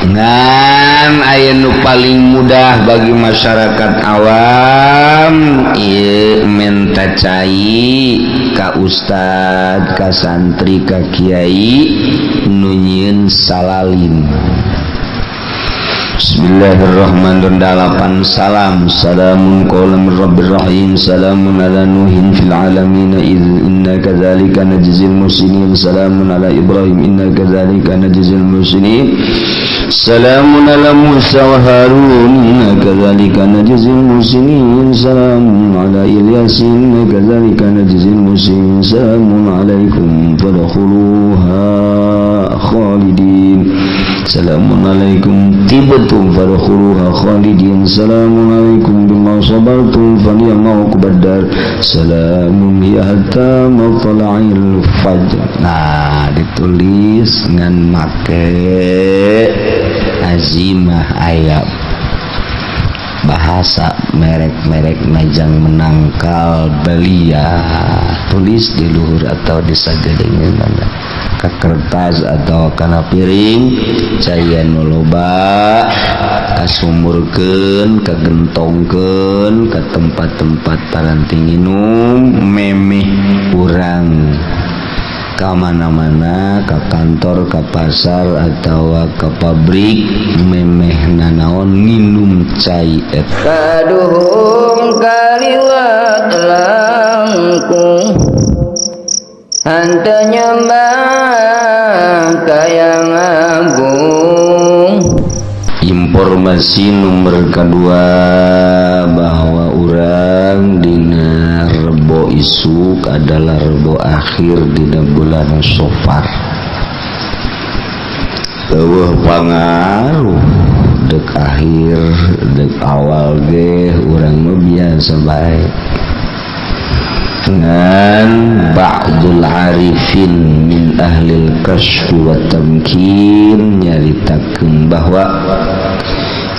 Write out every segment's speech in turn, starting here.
ngan aya nu paling mudah bagi masyarakat awam ieu menta cai ka ustad, ka santri, ka kiai nu nyieun salalim. Bismillahirrahmanirrahim. Dalapan salam. Salamun qaulan min rabbir rahim. Salamun ala nuhin fil alamin inna kadzalika najzil muhsinin. Salamun ala Ibrahim inna kadzalika najzil muhsinin. Salamun ala Musa wa Harun inna kadzalika najzil muhsinin. Salamun ala Ilyas inna kadzalika najzil muhsinin. Salamun alaikum fadkhuluha khalidin. Assalamun alaikum tibatum fadkhuluha khalidin. Assalamun alaikum bima sabartum fa ni'ma uqbadar. Salamun hiya hatta matla'il fajr. Nah, ditulis ngan make azimah ayat bahasa merek-merek najang menangkal belia. Tulis di luhur atau di sagedeungna mana ka kertas atau kana piring caya nu loba kasumurkeun kagentongkeun ka tempat-tempat paranti nginum memeh urang ka mana-mana, ka kantor, ka pasar atau ka pabrik memeh nanaon nginum cai eta kaduhung kaliwat langkung hantanya nyembah kayang agung. Informasi nomor kedua bahwa orang dina rebo isuk adalah rebo akhir dina bulan Safar. Eueuh pangaruh dek akhir dek awal ge urang mah biasa bae. Dengan ba'dul arifin min ahlil kasfi wa tamkin nyaritakeun bahwa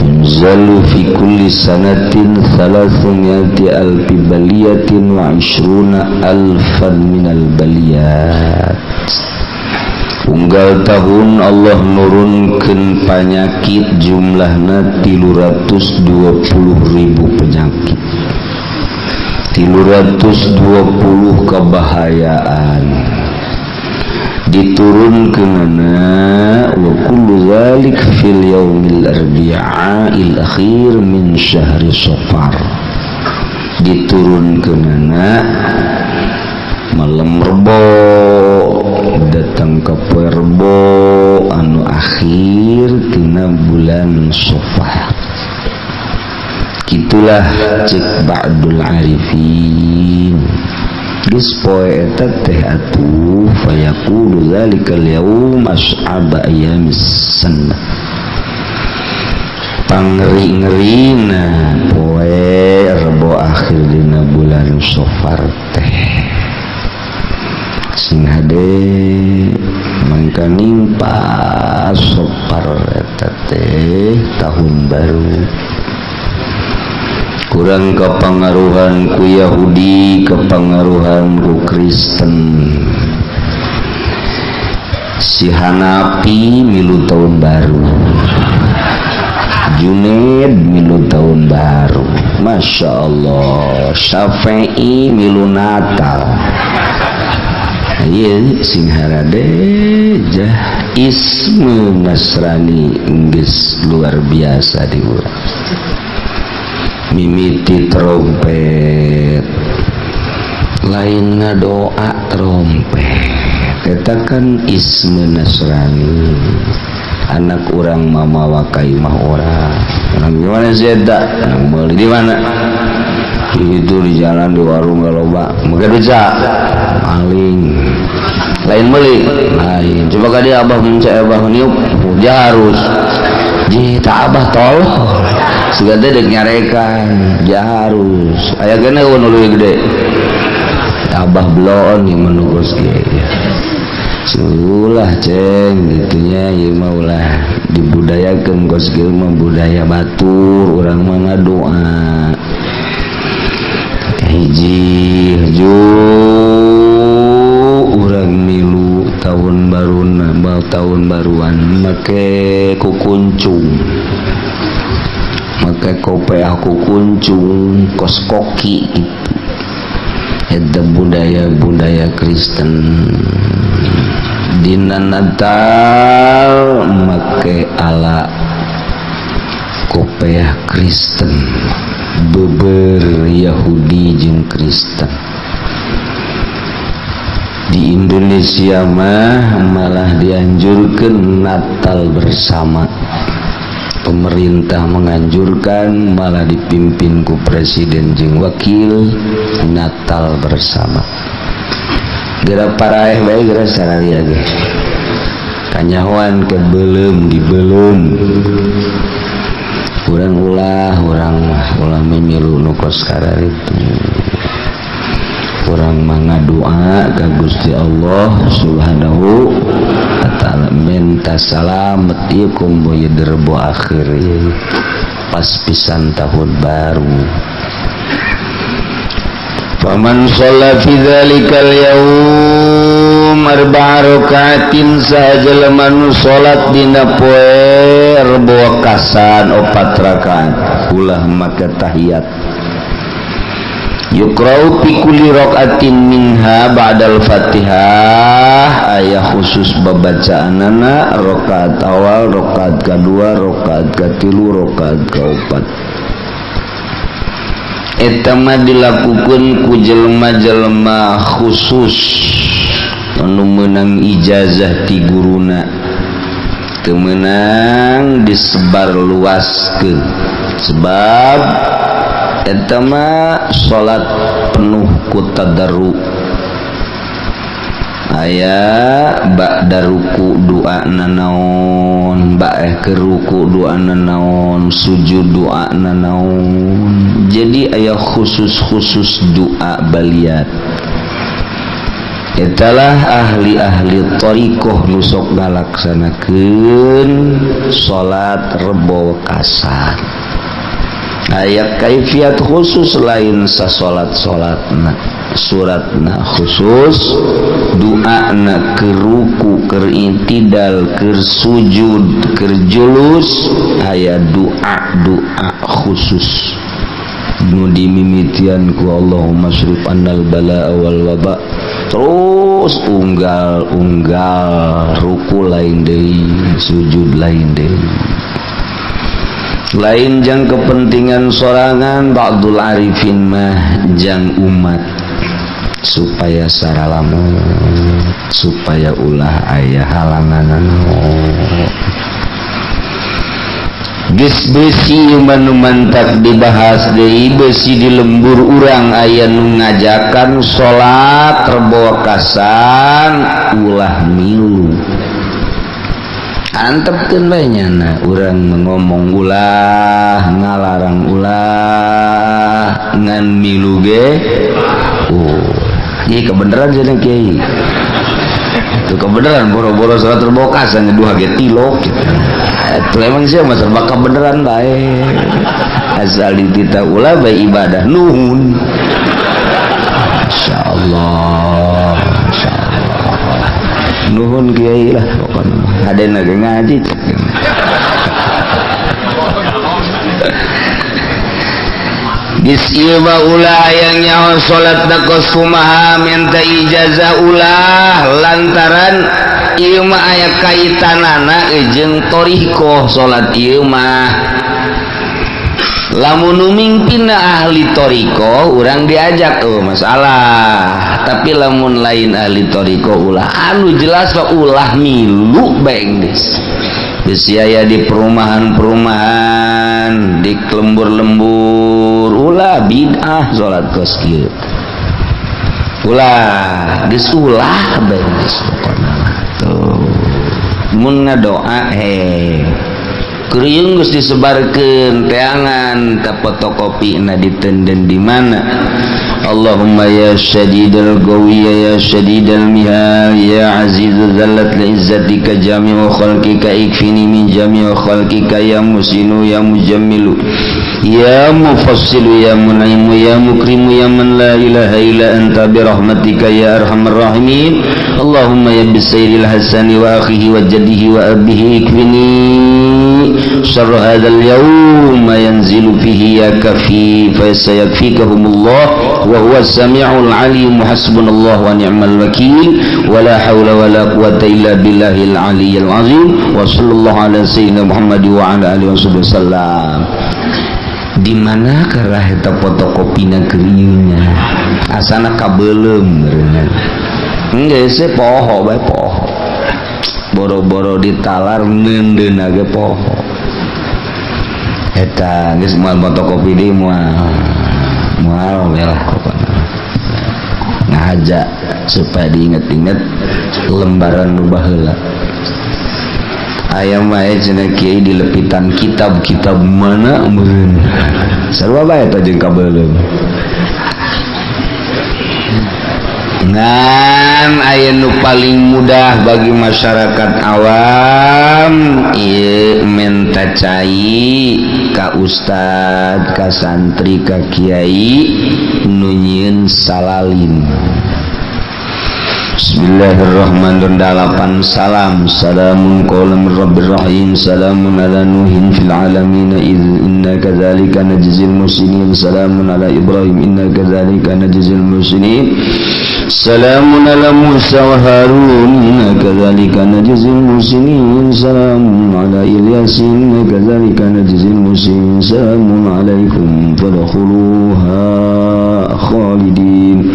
yunzalu fi kulli sanatin 300 alfi baliyatin wa 20 alfan minal baliyat. Unggal tahun Allah nurunkeun panyakit jumlahna 320.000 penyakit, 320 kebahayaan diturunkeunana wa kullu zalik fil yaumil arbi'il akhir min syahri Safar. Diturunkeunana malam rebo datang ka poe rebo anu akhir tina bulan Safar. Itulah cek ba'dul arifin geus poe eta teh atuh fayaqulu zalikal yaum as'aba ayyamis sanah. Pangeri-ngerina poe rebo akhir dina bulan Safar teh sing hade mangka nimpa Safar eta teh tahun baru. Kurang kepengaruhan ku Yahudi, kepengaruhan ku Kristen. Si Hanafi milu tahun baru, Junaid milu tahun baru, Masya Allah. Syafi'i milu Natal. Iya sing harade jah isme Nasrani geus luar biasa di urang. Mimiti trompet lain ngadoa trompet eta kan isme Nasrani. Anak orang mamawa kaimah orang gimana sih eta beli di mana itu di jalan di warung galoba maka bisa maling lain beli lain coba kali abah mencari abah niup dia harus jita abah tolong segede dek nyarekan dia harus aya gene nu gede abah belon yang menugos ge sulah ceng gitunya ieu mah ulah dibudayakeun kos ge mah budaya batur urang mah ngadoa hiji urang milu tahun baruan make kukuncung, make kopiah kukuncung, kos koki gitu. Eta budaya Kristen. Dina Natal make ala kopiah Kristen, beber Yahudi jeung Kristen. Di Indonesia mah malah dianjurkan Natal bersama. Pemerintah menganjurkan, malah dipimpin ku presiden jeung wakil, Natal bersama. Geura paraeh bae geura sararia ge. Kanyahoan ke belum urang ulah memilu nu kos kararitu. Urang mangadoa ka Gusti Allah Subhanahu wa taala minta salamet ieu kumboy derbo akhir ieu pas pisan tahun baru. Faman shalla fi dzalikal yaum arba'a rakaatin sajalma nu salat dina poe rebo kasan 4 rakaat ulah make tahiyat. Yukrau fi kulli rakaatin minha ba'dal Fatihah, aya khusus babacaanana rakaat awal, rakaat kadua, rakaat katilu, rakaat kaopat. Eta mah dilakukeun ku jelema-jelema khusus anu meunang ijazah ti guruna, teu meunang disebar luaskeun sebab eta mah salat penuh ku tadarru. Aya ba'da ruku doana naon, ba'eh ke ruku doana naon, sujud doana naon. Jadi aya khusus doa baliat. Etalah ahli-ahli thariqah nu sok ngalaksanakeun salat rebo kasan. Aya kaifiat khusus lain sa salat-salatna, suratna khusus, doana keur ruku, keur intidal, keur sujud, keur julus, aya doa khusus nu dimimitian ku Allahumma syrif annal balaa wal waba. Terus unggal ruku lain deui, sujud lain deui. Lain jang kepentingan sorangan ba'dul arifin mah jang umat supaya saralamet, supaya ulah aya halangan. Geus beusi manu mantak dibahas deui, beusi di lembur urang aya nu ngajakan salat rebo kasan ulah milu. Antepkeun bae nyana urang ngomong ulah, ngalarang ulah, ngan milu ge. Oh, ieu kebenaran cenah kiai. Itu kebenaran boro-boro salat rebo kasan dua ge tilok gitu. Itu emang sia mah serba kebenaran bae. Asal ditita ulah bae ibadah nuhun. Masyaallah. Nuhun kiai lah pokoknya hadena ge ngaji cek. Bisma ulah yang nyawa salat dakos kumaha minta ijazah ulah lantaran ieu mah aya kaitanana jeung thariqah salat ieu mah. Lamun nu mingpinna ahli thariqah urang diajak masalah, tapi lamun lain ahli thariqah ulah anu jelas wa ulah milu bae geus. Geus aya di perumahan-perumahan, di lembur-lembur ulah bid'ah salat kos kieu. Ulah geus ulah bae geus pokona tuh. Mun ngadoa Kriung geus disebarkeun teangan ka fotokopi na ditenden di mana Allahumma ya syadidal qawiyya ya syadidal mihal ya azizu zallat li'izzatika jami'u khalqika ikfini min jami'u khalqika ya musinu ya mujammilu ya mufassilu ya munaimu ya mukrimu ya man la ilaha illa anta birahmatika ya arhamar rahimin. Allahumma ya bisayril hasani wa akhihi wa jaddihi wa abihi ikfini syarra hadzal yawma yanzilu fihi ya kafi fa sayakfikahumullah wa huwa as-sami'ul 'alim hasbunallahu wa ni'mal wakil wa la haula wa la quwwata illa billahil 'aliyyil 'azim wa sallallahu ala sayyidina Muhammad wa ala alihi wasallam. Di mana kerah eta fotokopina keuyeuna asana kabeulem meureun enggeus se poho bae poho boro-boro ditalar ngeundeuna ge poho eta geus moal fotokopi deui moal belah pokona ngahaja supaya diinget-inget lembaran nu baheula. Ayam wae cenah kiai di lepitan kitab-kitab mana meureun sarua bae eta jeung kabeulem ngan aya nu paling mudah bagi masyarakat awam ieu menta cai ka ustad ka santri ka kiai nu nyieun salalin. Bismillahirrahmanirrahim. Dalapan salam. Salamun qawlan min rabbir rahim. Salamun ala nuhin fil alamin inna kadzalika najzil muhsinin. Salamun ala Ibrahim inna kadzalika najzil muhsinin. Salamun ala Musa wa Harun inna kadzalika najzil muhsinin. Salamun ala Ilyas inna kadzalika najzil muhsinin. Salamun alaikum fadkhuluha khalidin.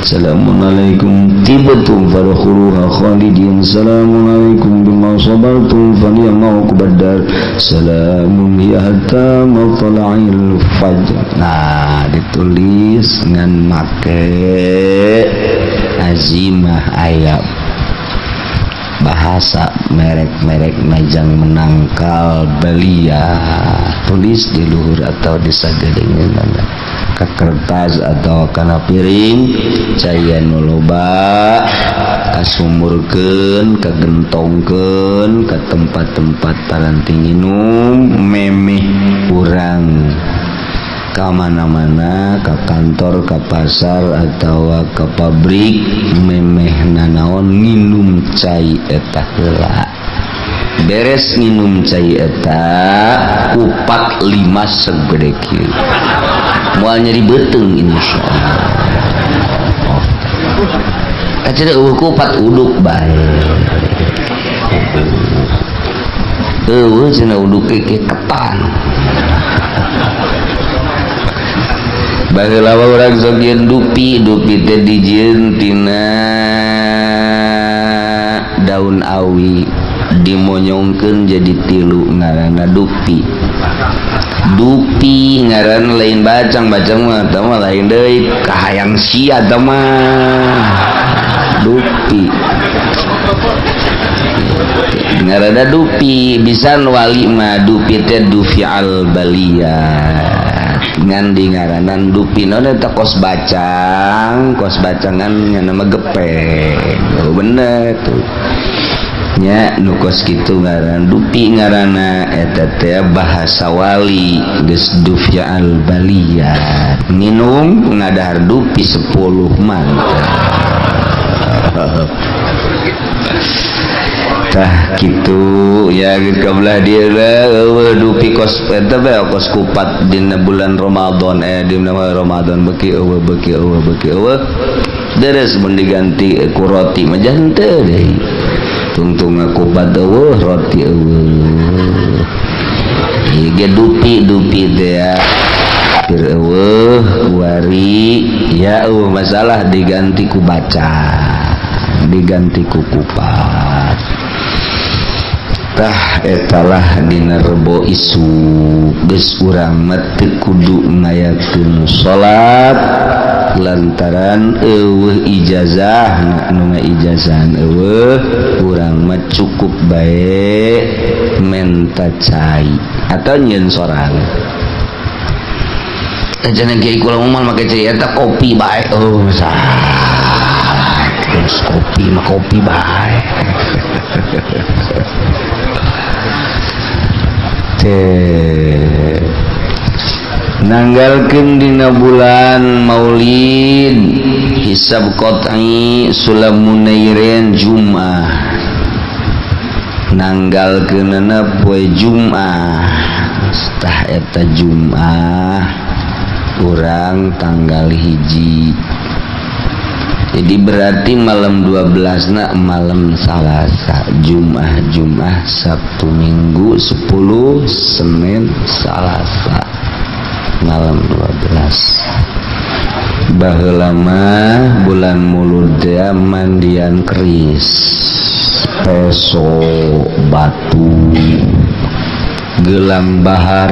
Assalamun alaikum tibtum fadkhuluha khalidin. Assalamun alaikum bima sabartum fa ni'mal uqbadar. Salamun hiya hatta matla'il fajr. Nah, ditulis ngan make azimah ayat bahasa merek-merek majang menangkal belia, tulis di luhur atau di sagelingeunna ka kertas atau kana piring cayan loba kasumurkeun kagentongkeun ka tempat-tempat taranting minum memeh urang ka mana-mana ka kantor ka pasar atau ka pabrik memeh nanaon minum cai eta heula. Beres minum cai eta kupat 5 segede kieu moal nyeri beuteung insyaallah. Kacida eueuh kupat uduk bae eueuh cenah uduk ke ketan baheula urang sok jeung dupi teh dijieun tina daun awi dimonyongkeun jadi 3 ngaranna dupi ngaran lain bacang mah tah mah lain deui kahayang sia tah mah dupi ngaranna dupi bisan wali mah dupi teh dufi'al baliyat ngan di ngaranan dupi naon eta kos bacangan nama gepeng bener tuh nya nu kos kitu ngaran dupi ngaranna eta teh bahasa wali geus dufi'al baliyat minum ngadahar dupi 10 mantap tah kitu ya kabelah dia dupi kos eta bae kos kupat dina bulan Ramadan dina Ramadan beki eueuh deres mun diganti ku roti mah jan teu deui tungtung kupat eueuh roti eueuh ieu ge dupi teh ya pir eueuh wari ya eueuh masalah diganti ku baca diganti ku kupat tah etalah dina rebo isu geus urang mah teu kudu ngayakeun salat lantaran eueuh ijazah nu ngaijazahan eueuh urang mah cukup bae menta cai atau nyieun sorang Ajaran kiai kula umal make cai eta kopi bae. Oh, salah. Terus kopi mah kopi bae. Teh nanggalkeun dina bulan Maulid hisab qat'i sulamunairin Jumaah nanggalkeunna poe Jumaah tah eta Jumaah urang tanggal hiji jadi berarti malam 12 na malam Salasa Jumaah Sabtu Minggu 10 Senin Salasa malam 12 baheula mah bulan mulud teh mandian keris peso batu gelang bahar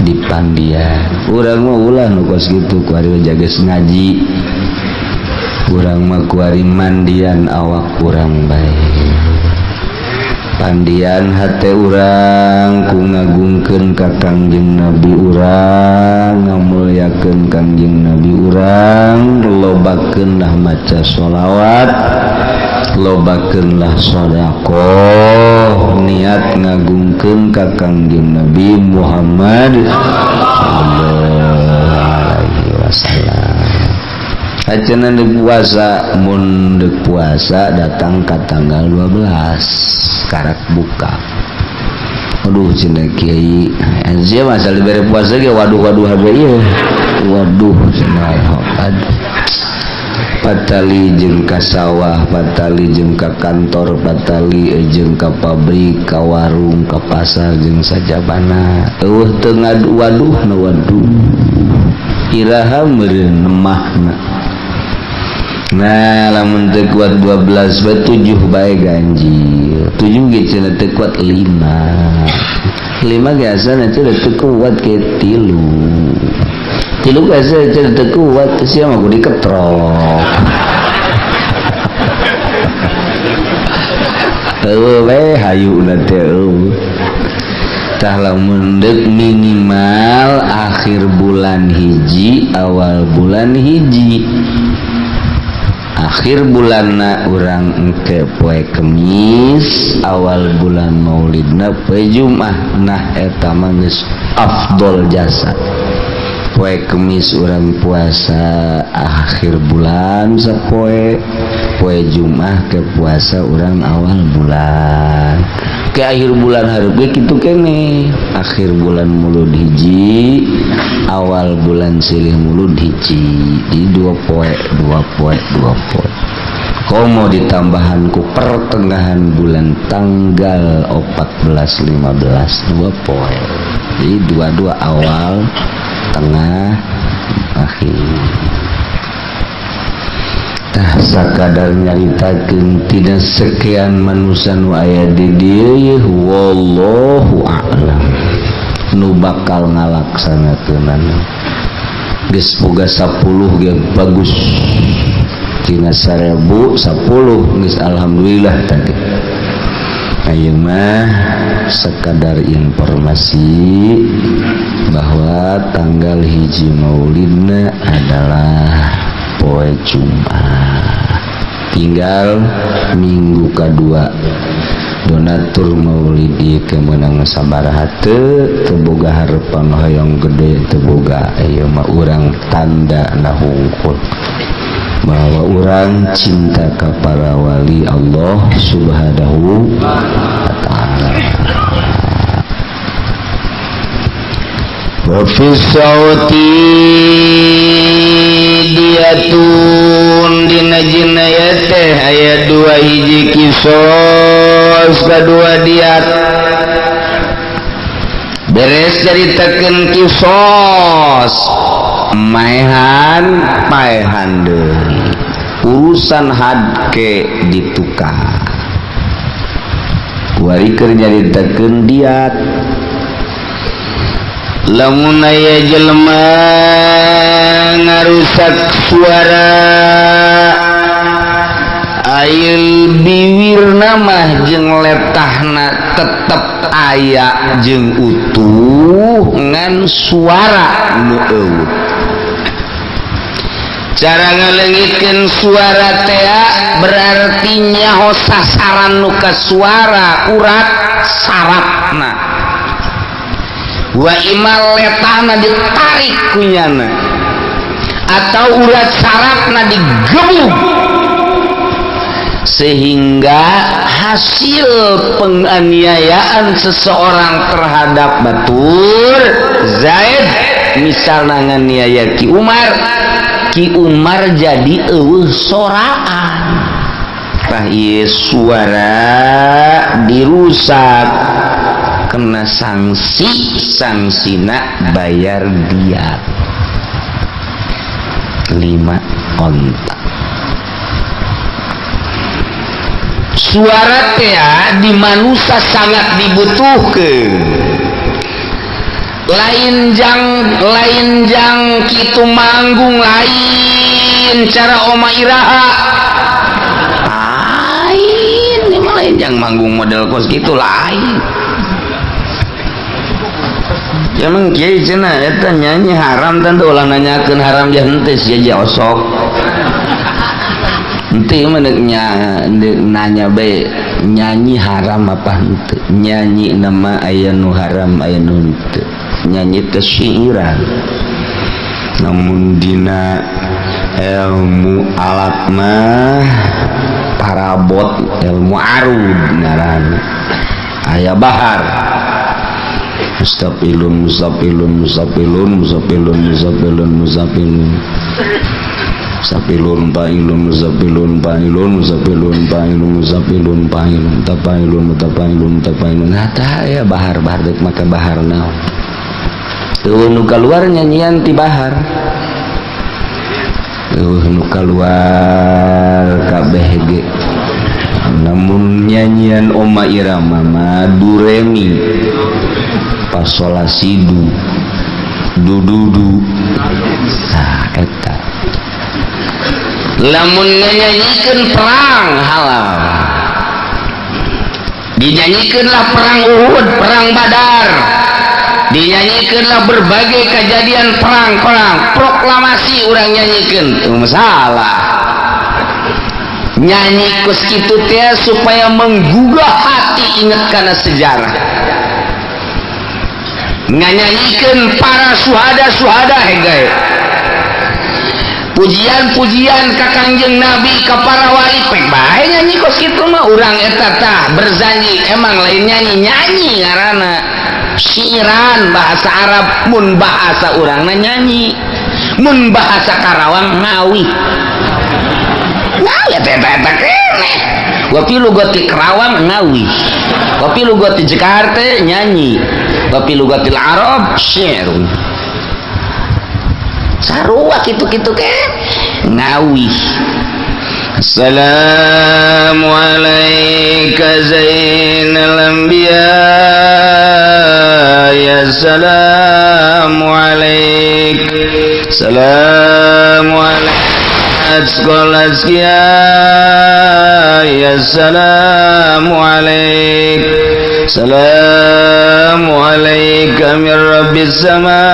di pandian urang mah ulah nu kos kitu ku ari jages ngaji urang mah ku ari mandian awak urang bae pandian hate urang ku ngagungkeun ka Kangjeng Nabi urang ngamulyakeun Kangjeng Nabi urang lobakeunlah maca sholawat lobakeunlah sedekah niat ngagungkeun ka Kangjeng Nabi Muhammad sallallahu alaihi wasallam. Acenah deuk puasa mun deuk puasa datang ka tanggal 12 karak buka. Aduh cenah kiai anje masa libere puasa ge waduh habe ieu. Waduh cenah aduh. Patali jeung ka sawah, patali jeung ka kantor, patali jeung ka pabrik, ka warung, ka pasar jeung sajabana. Eueuh teu ngadu waduhna waduh. Iraha meureun nemahna. Nah, lamun teu kuat 12 bae 7 bae ganjil. 7 ge cenah teu kuat 5. 5 ge asana cenah teu kuat ke 3. 3 ge asana cenah teu kuat sia mah kudu diketrok. Eueuh bae hayuna teh eueuh. Tah lamun deuk minimal akhir bulan hiji awal bulan hiji. Akhir bulanna urang engke poe Kemis awal bulan Maulidna poe Jumaah nah eta mah geus afdol jasa poe Kemis urang puasa akhir bulan sapoe poe Jumaah ke puasa urang awal bulan ke akhir bulan hareup ge kitu keneh akhir bulan mulud hiji awal bulan silih mulud hiji di 2 poe komo ditambahan ku pertengahan bulan tanggal 14 15 2 poe jadi 22 awal tengah akhir tah sakadar nyaritakeun tina sekian manusia nu aya di dieu wallahu a'lam nu bakal ngalaksanakeunana geus boga 10 ge bagus tina 1000 10 geus alhamdulillah tadi ayeuna mah sekadar informasi bahwa tanggal hiji Maulidna adalah poe Jumaah tinggal minggu kedua donatur Maulid ieu kemenang sabaraha teu boga harepan hoyong gede teu boga ieu mah urang tanda na hungkul bahwa urang cinta ka para wali Allah Subhanahu wa taala. Wa fi sauti diatun dina jinayat teh aya 2 hiji kisos kadua diat beres caritakeun kisos maehan paehan deui urusan hadke ditukar kuari keur nyaritakeun diat lamun aya jelema ngarusak suara Ail biwirna mah jeung letahna tetep aya jeung utuh ngan suara nu eueuh. Cara ngalengitkeun suara teh berarti nyaho sasaran nu ka suara urat sarafna. Wa imal letahna ditarik kunyana atau urat sarafna digebug sehingga hasil penganiayaan seseorang terhadap batur Zaid misalnya nganiaya Ki Umar jadi eueuh soraan tah ieu suara dirusak kena sangsina bayar diat 5 onta. Suara teh di manusia sangat dibutuhkeun. Lain jang kitu manggung lain cara oma iraha. Lain jang manggung model kos kitu lain. Emang kiai cenah eta nyanyi haram tentu ulah nanyakeun haram jah henteu sia osok. Henteu mah nanya bae nyanyi haram apa henteu. Nyanyi nama aya nu haram aya nu henteu. Nyanyi teh syairan. Namun dina ilmu alat mah parabot ilmu arud ngaranna. Aya bahar. Mustaqilun musapilun musapilun musapilun musapilun musapilun musapilun pailun musapilun pailun musapilun pailun musapilun pailun tapailun mutapailun tapailun hata ya bahar dek maka bahar naon tuh nu keluar nyanyian ti bahar nu keluar kabeh ge namun nyanyian Oma Irama mah duremi pasolasidu dududu nah eta lamun nyanyiikeun perang halal dinyanyiikeunlah perang Uhud perang Badar dinyanyiikeunlah berbagai kejadian perang proklamasi urang nyanyikeun teu masalah nyanyi kus kitu teh supaya menggugah hati ingat kana sejarah nganyanyikan para suhada hegai pujian-pujian ka Kangjeng Nabi ka para wali pek bae nyanyi kos kitu mah urang eta tah berjanji emang lain nyanyi ngaranna syiran bahasa Arab mun bahasa urangna nyanyi mun bahasa Karawang ngawi eta keneh wa pilu goti Karawang ngawi wa pilu goti Jakarta nyanyi tapi lugatil Arab syirun sarua kitu-kitu ke ngawi. Assalamu alayka zainal anbiya ya salamu alayk salamu alayka asqalasya ya salamu alayk salamu alayka min rabbis sama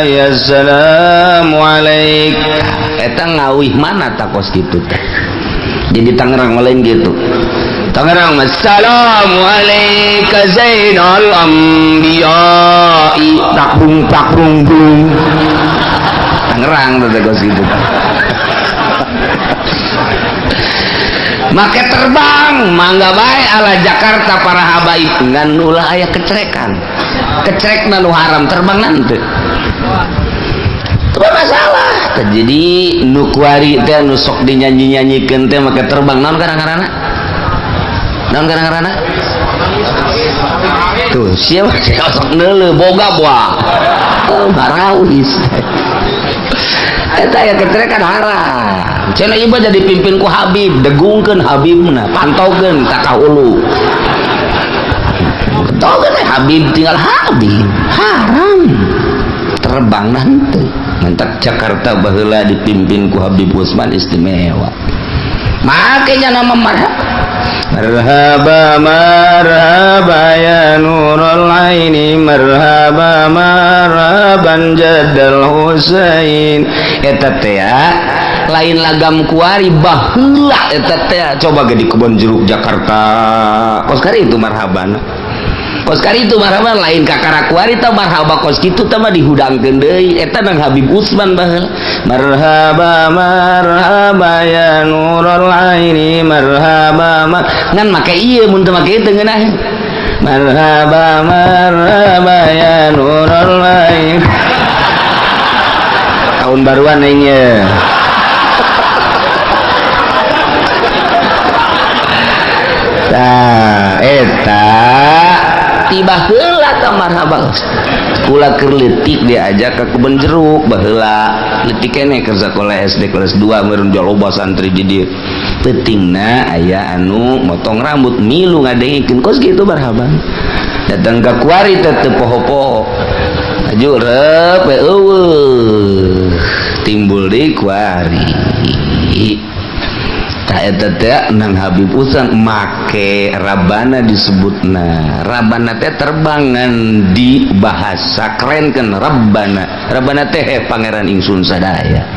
ya salamu alayk eta ngawih mana takos gitu teh jadi Tangerang lain gitu Tangerang assalamu alayka zainal anbiya takbung Tangerang takos gitu make terbang mangga bae ala Jakarta para habaib ngan ulah aya kecrekan kecrekna nu haram terbang nanti tuh masalah jadi nu kuari teh nu sok dinyanyi-nyanyikeun teh make terbang naon kadang-kadangna tuh siapa sok neuleuh boga boa harawis eta aya kecrekan haram cenah ieu jadi pimpin ku Habib degungkeun Habibna pantaukeun ka hulu pantaukeun Habib tinggal Habib haram terbang nanti mentak Jakarta baheula dipimpin ku Habib Usman istimewa makanya nama marhaba marhaba ya nurul aini marhaba marhaban jaddal Husain eta teh lain lagam kuari baheula eta teh coba ge di Kebon Jeruk Jakarta kos kari itu marhaban kos kari itu marhaban lain kakara kuari tah marhaba kos kitu tah mah dihudangkeun deui eta nang Habib Utsman baheula marhaba marhaba ya nurul aini marhaba ngan make ieu mun teu make teu ngeunah marhaba marhaba ya nurul aini tahun baruan aing ye tah eta tiba heula ka marhaba kula keur leutik diajak ka Kebon Jeruk baheula leutik keneh keur sakola SD kelas 2 meureun jaloba santri di dieu teutingna aya anu motong rambut milu ngadengikeun kos kitu marhaban datang ka kuari teh teu poho-poho aju reup eueuh timbul di kuari eta teh nang Habib Utsman make rabana disebutna rabana teh terbangan di bahasa kerenkeun rabana teh pangeran ingsun sadaya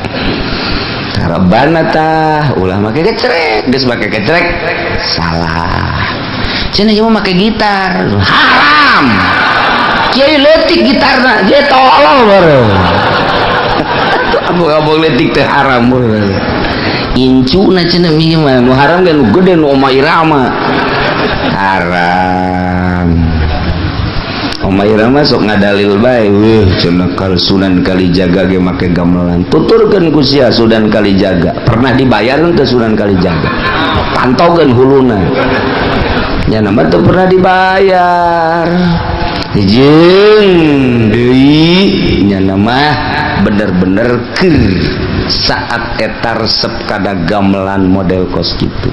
rabana tah ulah make kecrek geus make kecrek salah cenah ieu make gitar haram kieu leutik gitarna ge tolol bareng abang leutik teh haram incu na cenah mi mah nu haram kan nu gede nu Oma Irama haram Oma Irama sok ngadalil bae cenah kal Sunan Kalijaga ge make gamelan tuturkeun ku sia Sunan Kalijaga pernah dibayar teu Sunan Kalijaga pantogeun huluna nya nama teu pernah dibayar jeung deui nya nama bener-bener keur saat eta resep kada gamelan model kos kitu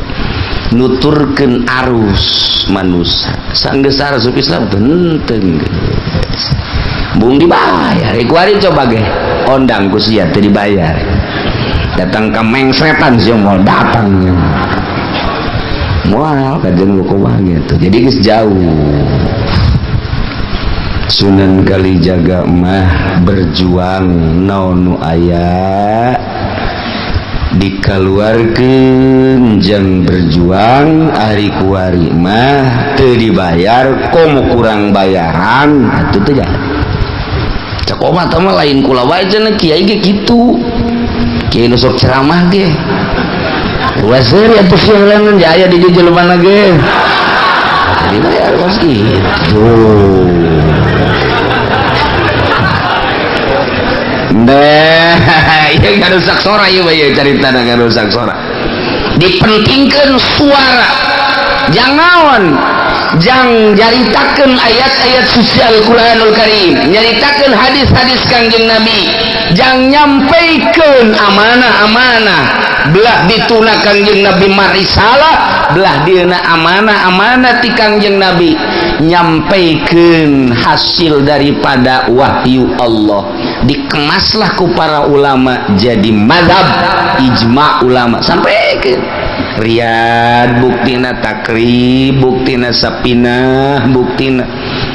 nuturkeun arus manusia sanggeus resep Islam tenteng bung dibayar kuari coba ge ondang ku sia teu dibayar datang ka mengsretan sia moal datang moal kajen lu kumaha gitu jadi geus jauh Sunan Kalijaga mah berjuang naon nu aya dikaluarkeun jeung berjuang ari kuari mah teu dibayar komo kurang bayaran atuh teh ya cak omah teh mah lain kula wae cenah kiai ge kitu kiai nu sok ceramah ge waseur atuh sieureun aya di jelema ge dibayar kos kitu nah iya ngarusak sora iya bayi cerita ngarusak sora dipentingkan suara jangan jaritakeun ayat-ayat suci Al-Quranul Karim nyaritakeun hadis-hadis Kangjeng Nabi jang nyampaikeun amanah-amanah belah dituna Kangjeng Nabi marisalah belah dieuna amanah-amanah ti Kangjeng Nabi nyampaikeun hasil daripada wahyu Allah dikemaslah ku para ulama jadi mazhab ijma ulama sampai ke Riyad buktina takrib buktina sapinah buktina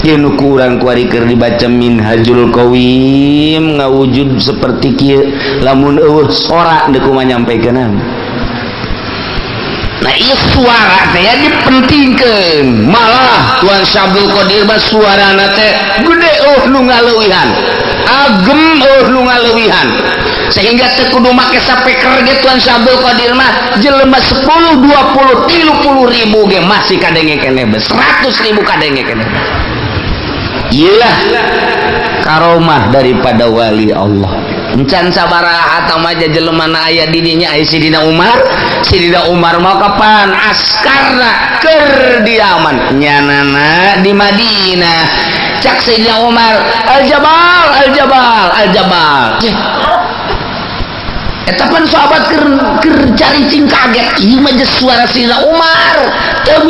yeunu kurang kuari keur dibaca Minhajul Qawim ngawujud seperti kieu lamun eueuh sora deuk kumaha nyampaikeunna. Nah ieu suara teh dipentingkeun malah Tuan Syabdul Qadir mah suarana teh gede nu ngaleuwihan agem nu ngaleuwihan sehingga teu kudu make sapeker ge Tuan Syabdul Qadir mah jelema 10 20 30 ribu ge masih kadenge keneh 100 ribu kadenge keneh iyalah karomah daripada wali Allah encan sabaraha tamaja jelema na aya di dinya aya Sidina Umar mau kapan askarna keur diaman nyanana di Madinah cak Sidina Umar al-Jabal eta pan sahabat keur caricing kaget ieu mah suara Sidina Umar teu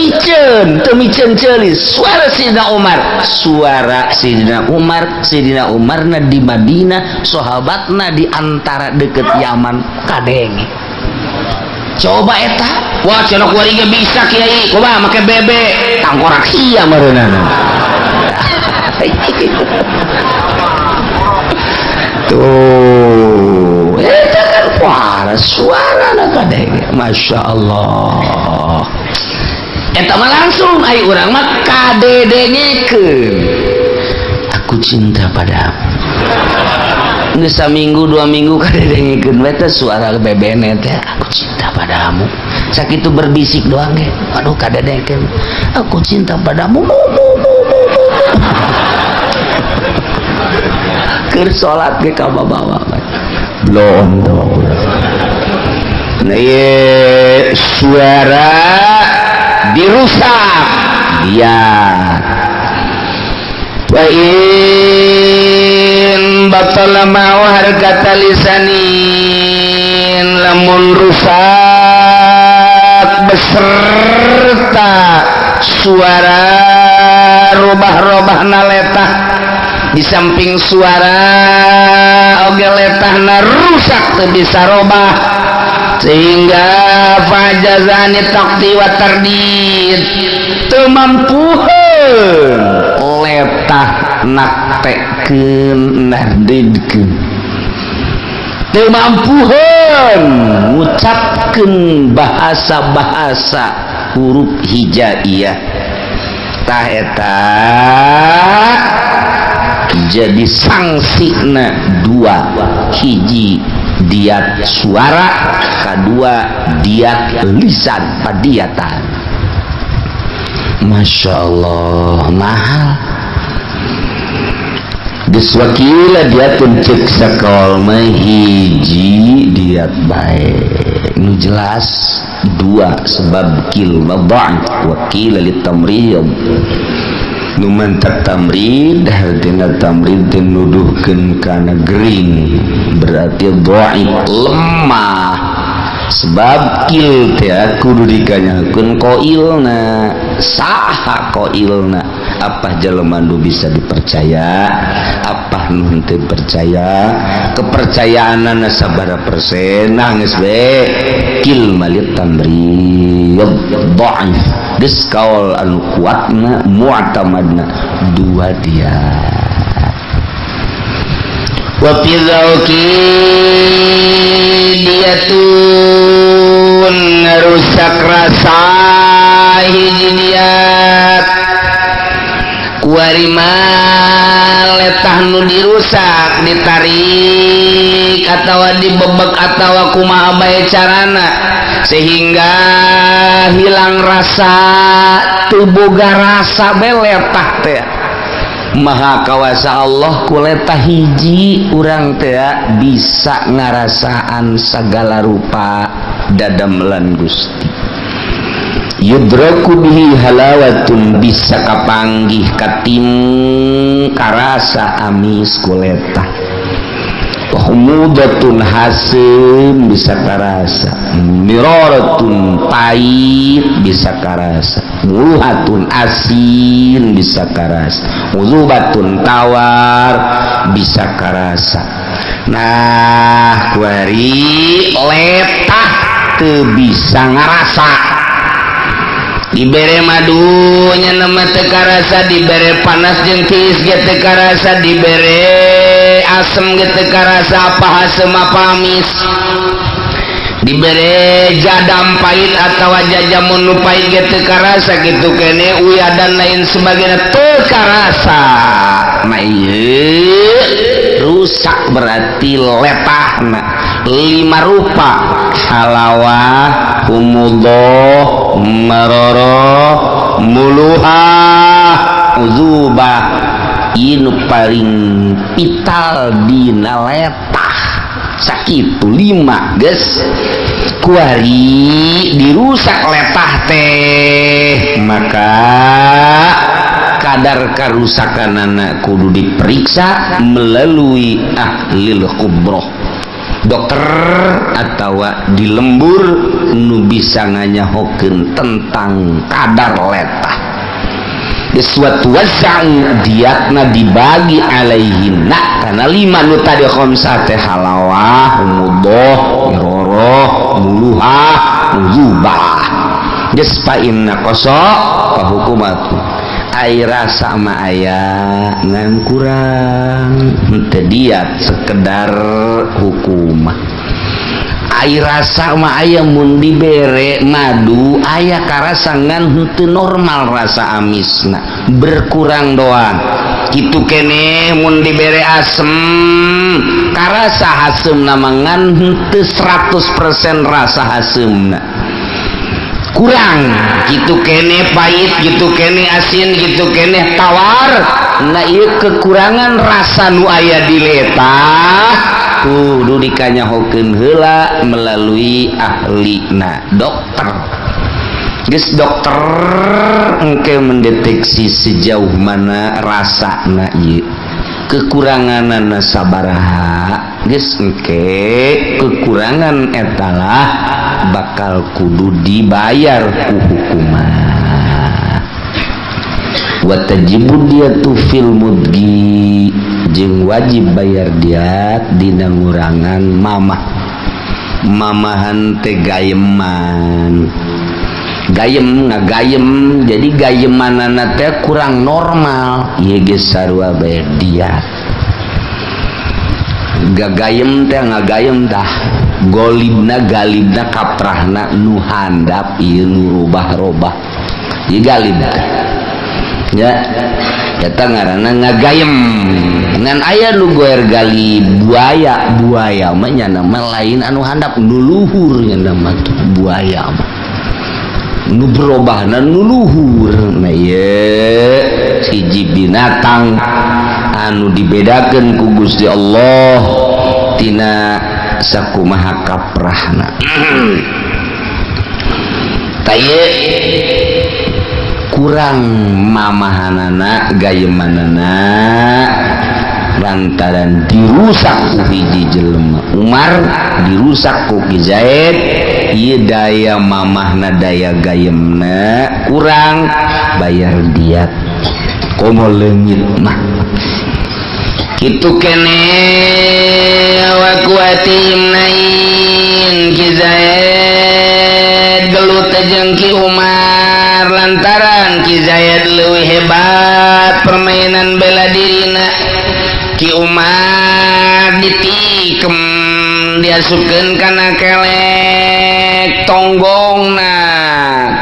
miceun ceulis suara Sidina Umarna di Madinah sahabatna di antara deket Yaman kadenge coba eta wah cenah kuari ge bisa kiai kumaha make bebek tangkorak sia meureunana tuh eta kan waras suarana kadege masya Allah eta mah langsung ai urang mah kadedengekeun aku cinta padamu geus saminggu 2 minggu kadedengekeun we teh suara bebene teh aku cinta padamu sakitu berbisik doang ge aduh kadedengekeun aku cinta padamu keur salat ge ka bawa belum tuh nah ye suara dirusak dia wa in batala ma harkata lisanin lamun rusak beserta suara robah-robahna letah di samping suara oge letahna rusak teu bisa robah sehingga fajazani taqdi wa tardid teu mampuheun letah naktekeun nardidkeun teu mampuheun ngucapkeun bahasa-bahasa huruf hijaiyah tah eta jadi sangsina 2 hiji diat suara kedua diat lisan padiatan masya Allah mahal geus wakila diatun cek sakol mah hiji diat bae nu jelas 2 sebab kil madhan wakila litamriyad nu mantak tamrid hartina tamrid teh nuduhkeun kana gering berarti dhaif lemah sebab kil teh kudu dikanyakeun qailna saha qailna apa jelema nu bisa dipercaya apa nu teu percaya kepercayaanna sabaraha persen geus we kil malit tamrid dhaif geus kaul anu kuatna mu'tamadna 2 dia wa fi dzauqi diatun rusak rasa hijiniat kuarima letah nu dirusak ditarik atawa dibebek atawa kumaha bae carana sehingga hilang rasa teu boga rasa bae letah teh maha kawasa Allah ku letah hiji urang teh bisa ngarasaan sagala rupa dadamelan Gusti yudraku bihi halawatun bisa kapanggih katim karasa amis kuletah humudatun hasim bisa karasa miraratun pahit bisa karasa muluhatun asin bisa karasa uzubatun tawar bisa karasa nah kuari letah teu bisa ngarasa dibere madunya nama teu karasa dibere panas jeung tiis ge teu karasa dibere asem ge teu karasa apa hasem apa amis dibere jadam pahit atawa jajamun nu pahit ge teu karasa kitu kene uya dan lain sebagainya teu karasa nah ieu rusak berarti letahna 5 rupa halawah humudhah mararah muluhah uzubah inu paling vital dina letah sakitu 5 geus kuari dirusak letah teh maka kadar karusakanana kudu diperiksa melalui ahlil khubroh dokter atau di lembur nu bisa nganyahokeun tentang kadar letah suatu wazang diatna dibagi alaihinna karena 5 nu tadi khamsah teh halawah humudhah mirarah muluhah yubah geus fa inna qasa hukumatu ai rasa ma aya ngan kurang teu diat sekedar hukumah ai rasa ma aya mun dibere madu aya karasa ngan henteu normal rasa amisna berkurang doang kitu kene mun dibere asem karasa haseumna mangan henteu 100% rasa haseumna kurang gitu kene pahit gitu kene asin gitu kene tawar nah ieu kekurangan rasa nu aya di letah kudu dikanyahokeun heula melalui ahlina dokter geus dokter engke mendeteksi sejauh mana rasana ieu kekuranganana sabaraha geus engke kekurangan etalah bakal kudu dibayar ku hukumah wa tajibu diatu fil mudgi jeung wajib bayar diat dina ngurangan mamahan teh gayeman gayem ngagayem jadi gayemanana teh kurang normal ieu geus sarua bayar diat gagayem teh ngagayem tah golibna galibna kaprahna nu handap ieu nu robah-robah ieu galib ya eta ngaranna ngagayem ngan aya nu goer galib buaya mah nya nama lain anu handap nu luhur nya nama buaya mah nu berobahna nu luhur nah ieu hiji binatang anu dibedakeun ku Gusti Allah tina sakumaha kaprahna taya kurang mamahanana gayemanana lantaran dirusak ku hiji jelema Umar dirusak ku Ki Zaid ieu daya mamahna daya gayemna kurang bayar diat komo leungit mah kitu kene wa kuatim nain Ki Zaid gelut jeung Ki Umar lantaran Ki Zaid leuwih hebat permainan bela dirina Ki Umar ditikem diasupkeun kana kelek tonggongna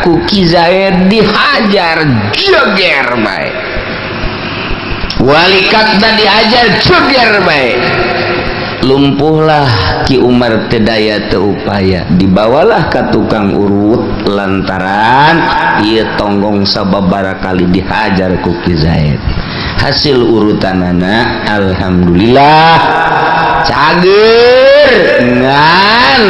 ku Ki Zaid dihajar jeger bae walikatna dihajar jeger bae lumpuhlah Ki Umar teu daya teu upaya dibawalah ka tukang urut lantaran ieu tonggong sababaraha kali dihajar ku Ki Zaid hasil urutanana alhamdulillah cager ngan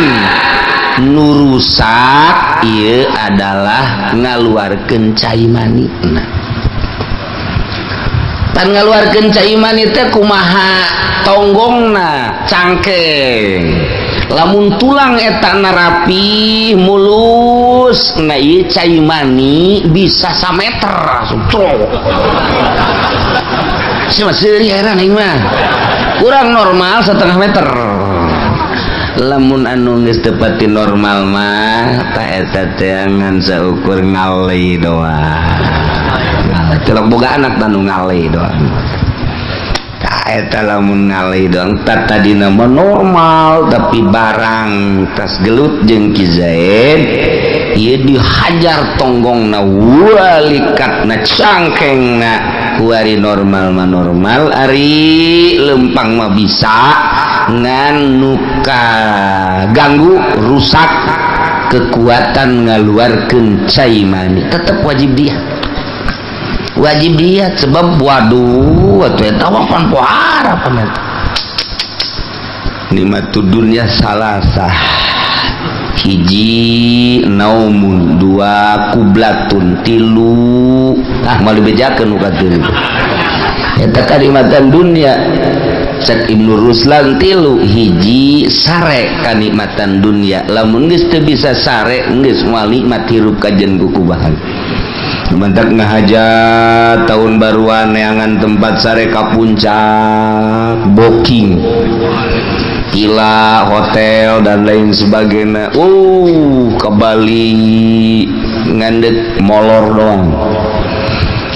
nu rusak ieu adalah ngaluarkeun cai manina tan ngaluarkeun cai mani teh kumaha tonggongna cangkeng lamun tulang eta rapi mulus nah ieu cai mani bisa sameter langsung cuma seuri heran aing mah kurang normal setengah meter lamun anu geus teu pati normal mah ta eta teh ngan saukur ngalih doang telok boga anak tanu ngalih doang ta eta lamun ngalih doang tadina mah normal tapi barang tas gelut jeung Ki Zaid ieu dihajar tonggongna walikatna cangkengna kuari normal mah normal ari lempang mah bisa ngan nuka ganggu rusak kekuatan ngaluarkeun cai mani tetep wajib dia sebab waduh atuh eta mah pan pohara pan eta nikmatud dunya salasah hiji naumun dua kublatun tilu malu bejakeun nu kateuing eta kanikmatan dunia cek Ibnu Ruslan tilu hiji sare kanikmatan dunia lamun geus teu bisa sare geus moal nikmat hirup kajen kukubahan mantak ngahajat tahun baruan neangan tempat sare ka puncak booking villa, hotel dan lain sebagainya. Ke Bali ngandek molor doang.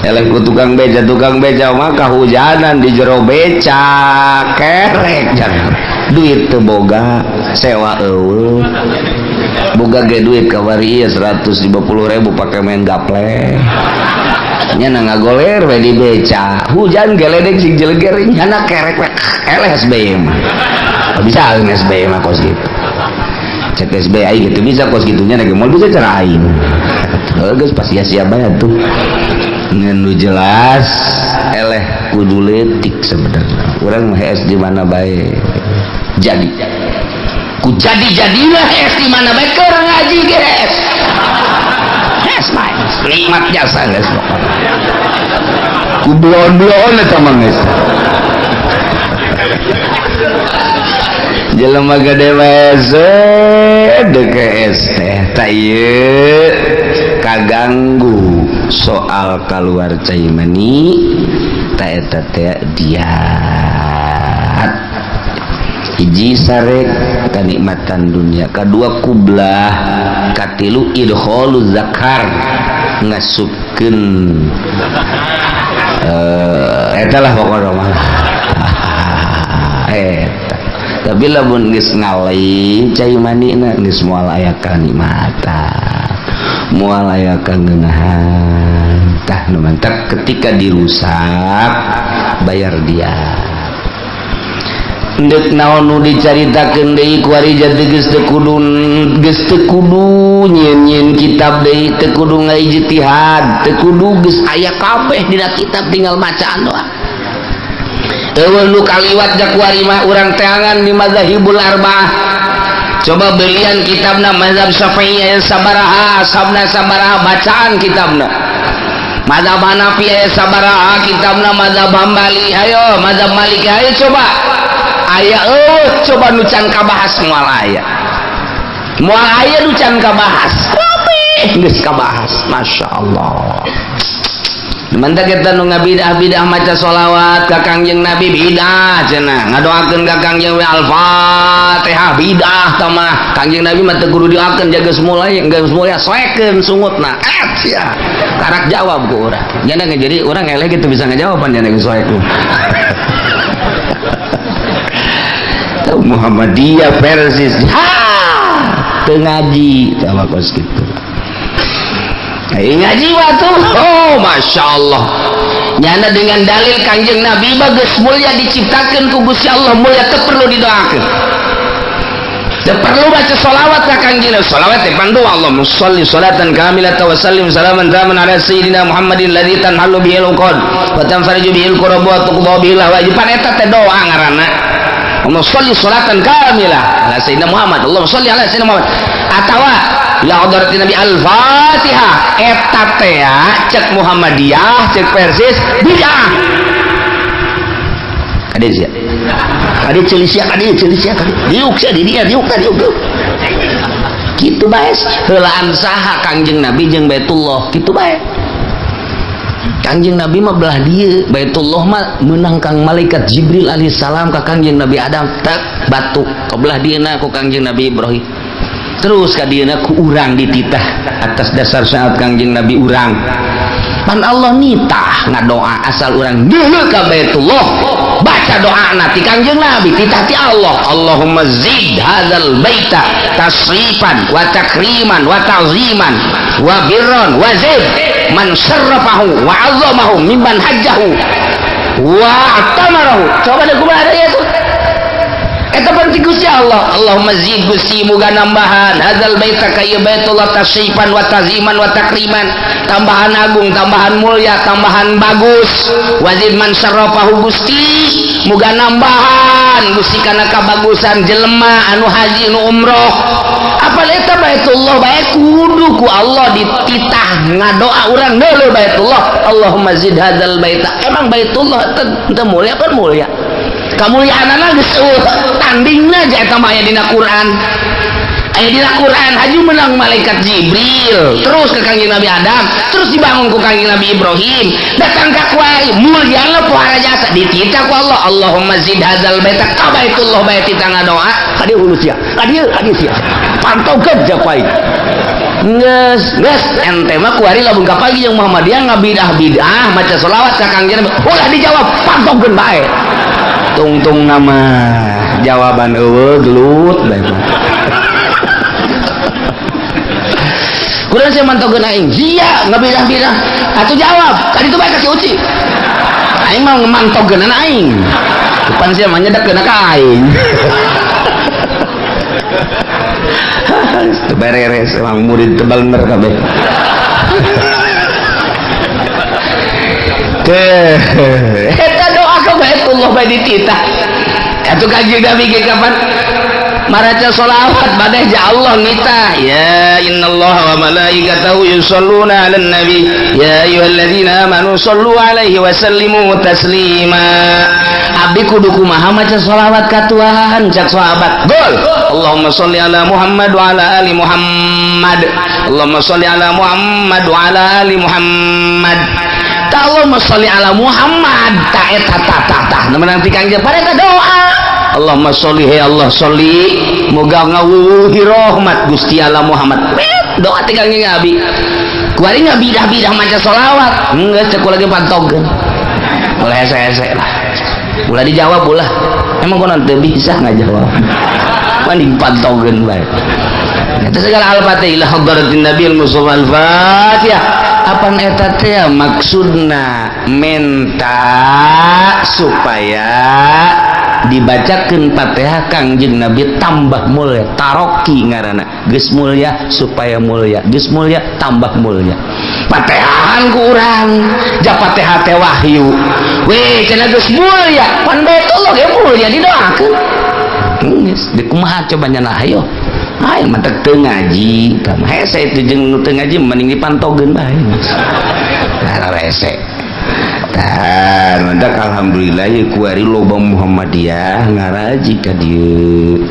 Eleh ku tukang beca mah kahujanan di jero beca kerek jangan. Duit teu boga, sewa eueuh. Boga ge duit kamari ieu 150.000 pake main gaple. Nya ngagoler we di beca. Hujan geledek sing jeleger nyana kerek we eleh SBM. Bisa SBM mah kos gitu. Cek SBI gitu bisa kos gitunya nek mau bisa cara aing. Geus pas sia-sia bae tuh. Ngenu jelas eleh kudu letik sebenarnya urang mah es di mana bae jadi ku jadilah es di mana bae ke orang ngaji guys es bae nikmat jasa guys ku blon-blon eta mah guys jelema gede wese deke es teh ta ieu kaganggu soal keluar cai mani ta eta teh diat hiji sarek kanikmatan dunia kadua kublah katilu idkhaluz zakar ngasupkeun eta lah pokona mah eta tapi lamun geus ngalih cai manina geus moal aya kanikmatan moal aya kangeunahan tah nu mantap ketika dirusak bayar dia ndek naon nu dicaritakeun deui ku ari jadi geus teu kudu nyen kitab deui teu kudu ngaijtihad teu kudu geus aya kabeh dina kitab tinggal macaan doang eueuh nu kaliwat jak kuari mah urang teangan di mazhabul arba'ah. Coba belian kitabna mazhab Syafi'i aya sabaraha, ashabna sabaraha bacaan kitabna. Mazhab Hanafi aya sabaraha kitabna, mazhab Hambali ayo, mazhab Maliki ayo coba. Aya coba nu can kabahas moal aya. Moal aya nu can kabahas. Kabeh geus kabahas. Masyaallah. Mantap kita nu ngabidah-bidah maca sholawat ka Kangjeng Nabi bidah cenah ngadoakeun ka Kangjeng Al-Fatihah bidah tah mah Kangjeng Nabi mah teu kudu diakeun jaga semula geus mulia soekeun sungutna sia karak jawab ku urang nya jadi urang eleh kitu bisa ngajawaban nya geus soekeun Muhammadiyah versus teu ngaji tah kos kitu. Ngaji waktu, masya Allah. Nyana dengan dalil Kanjeng Nabi bagus mulia diciptakan ku Gusti Allah mulia teu perlu didoakeun. Teu perlu baca sholawat ka Kanjeng Nabi. Sholawat teh pandu Allahumma sholli sholatan kamilatan wa sallim salaman taman ala sayyidina Muhammadin ladzi tanhalu bihil uqad wa tanfariju bihil qurab wa tuqda bihil hawaij. Pan eta teh doa ngaranna. Allahumma sholli sholatan kamilah ala sayyidina Muhammad. Allahumma sholli ala sayyidina Muhammad. Atawa la hadratin Nabi Al-Fatihah eta teh cek Muhammadiyah cek persis bid'ah. Kade sia. Kade celisia kade diuk sia di dia diuk. Kitu bae heulaan saha Kangjeng Nabi jeung Baitullah kitu bae. Kangjeng Nabi mah belah dieu Baitullah mah meunang kang malaikat Jibril alaihi salam ka Kangjeng Nabi Adam tak batu ka belah dieuna ku Kangjeng Nabi Ibrahim. Terus kadieuna ku urang dititah atas dasar syarat Kangjeng Nabi urang. Pan Allah nitah ngadoa asal urang deuleu ka Baitullah baca doana ti Kangjeng Nabi titah ti Allah. Allahumma zid hadzal baita tasrifan wa takriman wa ta'ziman wa birran wa zid man syarrafahu wa 'azzamahu mimman hajjahu wa atamarahu. Coba deh kumaha ya tuh. Eta penting Gusti Allah. Allahumma zid Gusti muga nambahan hadzal baita ka ieu Baitullah tasrifan wa taziman wa takriman, tambahan agung, tambahan mulia, tambahan bagus. Wazid man syarrafahu Gusti muga nambahan Gusti kana kabagusan jelema anu haji nu umroh. Apal eta Baitullah bae kudu ku Allah dititah ngadoa urang deuleu Baitullah. Allahumma zid hadzal baita. Emang Baitullah teu mulia apa mulia? Kamuliaanna geus tandingna aja eta mah aya dina Quran. aya dina Quran haju menang malaikat Jibril terus ke Kangjeng Nabi Adam terus dibangun ku Kangjeng Nabi Ibrahim datang ka kuari mulyana pohara jasa ditita ku Allah Allahumma zid hadzal baita ka baitullah baiti tangga doa kadieu hulu sia kadieu sia pantaukeun japai geus ente mah kuari lamun ka pagi jeung Muhammadiyah ngabidah-bidah maca selawat ka Kangjeng Nabi ulah dijawab pantaukeun bae tungtung nama jawaban eueuh gelut bae kurang saya mantaukeun aing sia ngabidah-bidah atuh jawab tadi itu bae kasih uci aing mah mantaukeun aing depan sia mah nyedekkeun ka aing beres emang murid tebal bener kabeh eta doa ka baitullah bae dititah atuh Kangjeng Nabi ge kapan maraca sholawat badai ja Allah nita ya innallaha wa malaikatahu yusholluna 'alan nabi ya ayyuhalladzina amanu shollu 'alaihi wa sallimu taslima abdi kudu kumaha maca sholawat ka Tuhan cak sahabat gol Allahumma sholli ala Muhammad wa ala ali Muhammad Allahumma sholli ala Muhammad wa ala ali Muhammad ta Allahumma sholli ala Muhammad ta eta ta nemen ti Kangjeng pareta doa Allahumma sholli he Allah sholli moga ngawuhi rahmat Gusti Allah Muhammad doa ti Kangjeng Nabi kuari ngabidah-bidah maca sholawat geus teh lagi pantogkeun ulah hese-hese lah ulah dijawab ulah emang konon teu bisa ngajawab mending pantogkeun bae eta segala al-fatihah hadratin nabiyil mustafa al-fatihah apan eta teh maksudna menta supaya dibacakeun Fatihah Kangjeng Nabi tambah mulia taroki ngaranna geus mulia supaya mulia geus mulia tambah mulia Fatihahan ku urang ja Fatihah teh wahyu we cenah geus mulia pan baitullah ge mulia didoakeun geus dikumaha coba nyana hayo ayo mantep teu ngaji tah hese teh jeung nu teu ngaji mending dipantogkeun bae nah hese dan mendak alhamdulillah ya kuari loba Muhammadiyah ngaraji ka dieu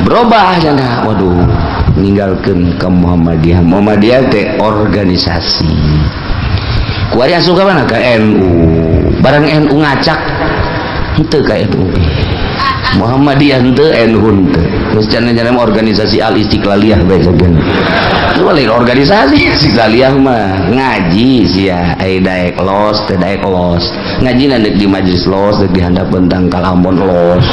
berubah cenah waduh ninggalkeun ka Muhammadiyah teh organisasi kuari asup ka mana ka NU barang NU ngacak henteu ka NU Muhammadiyah henteu NU henteu terus cenah organisasi Al Istiqlaliyah bae sageun lain organisasi Istiqlaliyah mah ngaji sia ai daek los teh daek los ngajina deuk di majelis los deuk di handapeun tangkal Ambon los